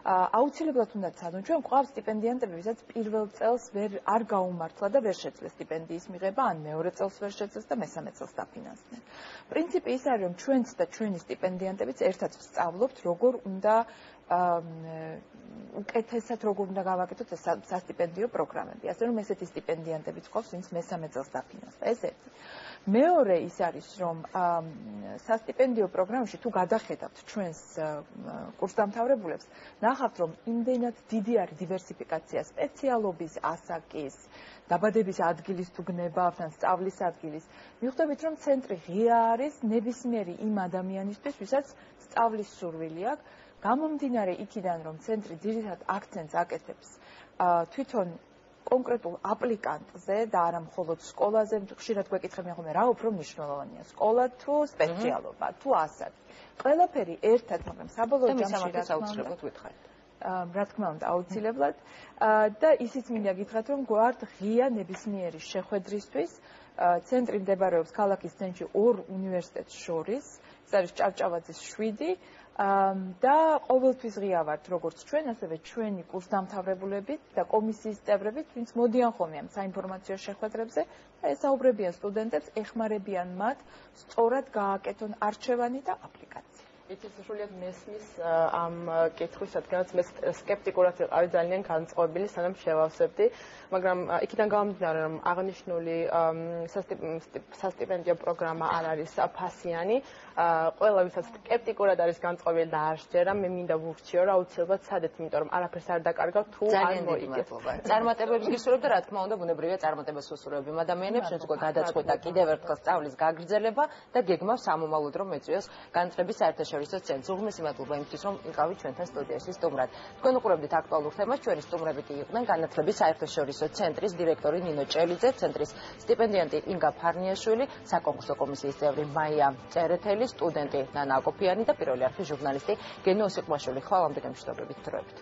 Speaker 2: აუცილებლად უნდა ცადონ, ჩვენ გვყავს სტიპენდიანტები, ვისაც პირველ წელს არ გაუმართლა და ვერ შეძლეს სტიპენდიის მიღება, ან მეორე წელს ვერ შეძლეს და მესამე წელს დაფინანსდნენ. პრინციპი ის არის, რომ ჩვენც და ჩვენი სტიპენდიანტებიც ერთად ვსწავლობთ, როგორ უნდა უკეთესად როგორ უნდა გავაკეთოთ ეს სასტიპენდიო პროგრამები. ასე რომ ესეთი სტიპენდიანტებიც ყავს, ვინც მესამე წელს დაფინანსდა. ეს ერთი. მეორე ის არის, რომ სასტიპენდიო პროგრამაში თუ გადახედავთ ჩვენს კურსდამთავრებულებს, ნახავთ, რომ იმდენად დიდი არის დივერსიფიკაცია სპეციალობის, ასაკის, დაბადების ადგილის თუ გნებავთ, სწავლის ადგილის. მიხვდებით, რომ ცენტრი ღია არის ნებისმიერი იმ ადამიანისთვის, ვისაც სწავლის სურვილი აქვს. გამომდინარე იქიდან, რომ ცენტრი ძირითადად აქცენტს აკეთებს თვითონ კონკრეტულ აპლიკანტზე და არა მხოლოდ სკოლაზე, ხშირად გვეკითხებიან ხოლმე რა უფრო მნიშვნელოვანია, სკოლა თუ სპეციალობა, თუ ასაკი. ყველაფერი ერთად, მაგრამ საბოლოო ჯამში
Speaker 1: აუცილებლად ვითხარით.
Speaker 2: რა თქმა უნდა, აუცილებლად და ისიც მინდა გითხრათ, რომ გვართ ღია ნებისმიერი შეხვედრისთვის. ცენტრი მდებარეობს ქალაქის ცენტრში 2 უნივერსიტეტს შორის, ეს არის ჭავჭავაძის 7 და ყოველთვის ღია ვართ როგორც ჩვენ, ასევე ჩვენი კურსდამთავრებულებით და კომისიის წევრებით, ვინც მოდიან ხოლმე ამ საინფორმაციო შეხვედრებზე და ესაუბრებიან სტუდენტებს, ეხმარებიან მათ სწორად გააკეთონ არჩევანი და აპლიკაცია.
Speaker 3: იცის სრულიად მესმის ამ კითხვის, რადგანაც მე სკეპტიკურად ვიყავი ძალიან განწყობილი, სანამ შევავსებდი, მაგრამ იქიდან გამომდინარე, რომ აღნიშნული სასტიპენდიო პროგრამა არ არის ფასიანი, ყველა ვისაც სკეპტიკურად არის განწყობილი და არ შეერა, მე მინდა ვურჩიო რა აუცილებლად სადეთ, იმიტომ რომ არაფერს არ დაკარგავ თუ არ მოიგებს.
Speaker 1: წარმატებებს გისურვებ და რა თქმა უნდა, ბუნებრივია წარმატებას ვუსურვებთ იმ ადამიანებს, შენც უკვე გადაწყვეტა კიდევ ერთხელ სწავლის გაგრძელება და გეგმავს სამომავლოდ რომ მეწვიოს განათლების საერთაშორისო ცენტრს. უღმესი მადლობა იმისთვის, რომ იყავით ჩვენთან სტუდიაში სტუმრად. თქვენ უყურებდით აქტუალურ თემას, ჩვენი სტუმრები კი იყვნენ განათლების საერთაშორისო ცენტრის დირექტორი ნინო ჭელიძე, ცენტრის სტიპენდიანტი ინგა ფარნიაშვილი, საკონკურსო კომისიის წევრი მაია, წერეთელი, სტუდენტი ნანა აკოფიანი და პირველი არხის ჟურნალისტი გენო ოსიყმაშვილი. ხვალამდე გემშვიდობებით, დროებით.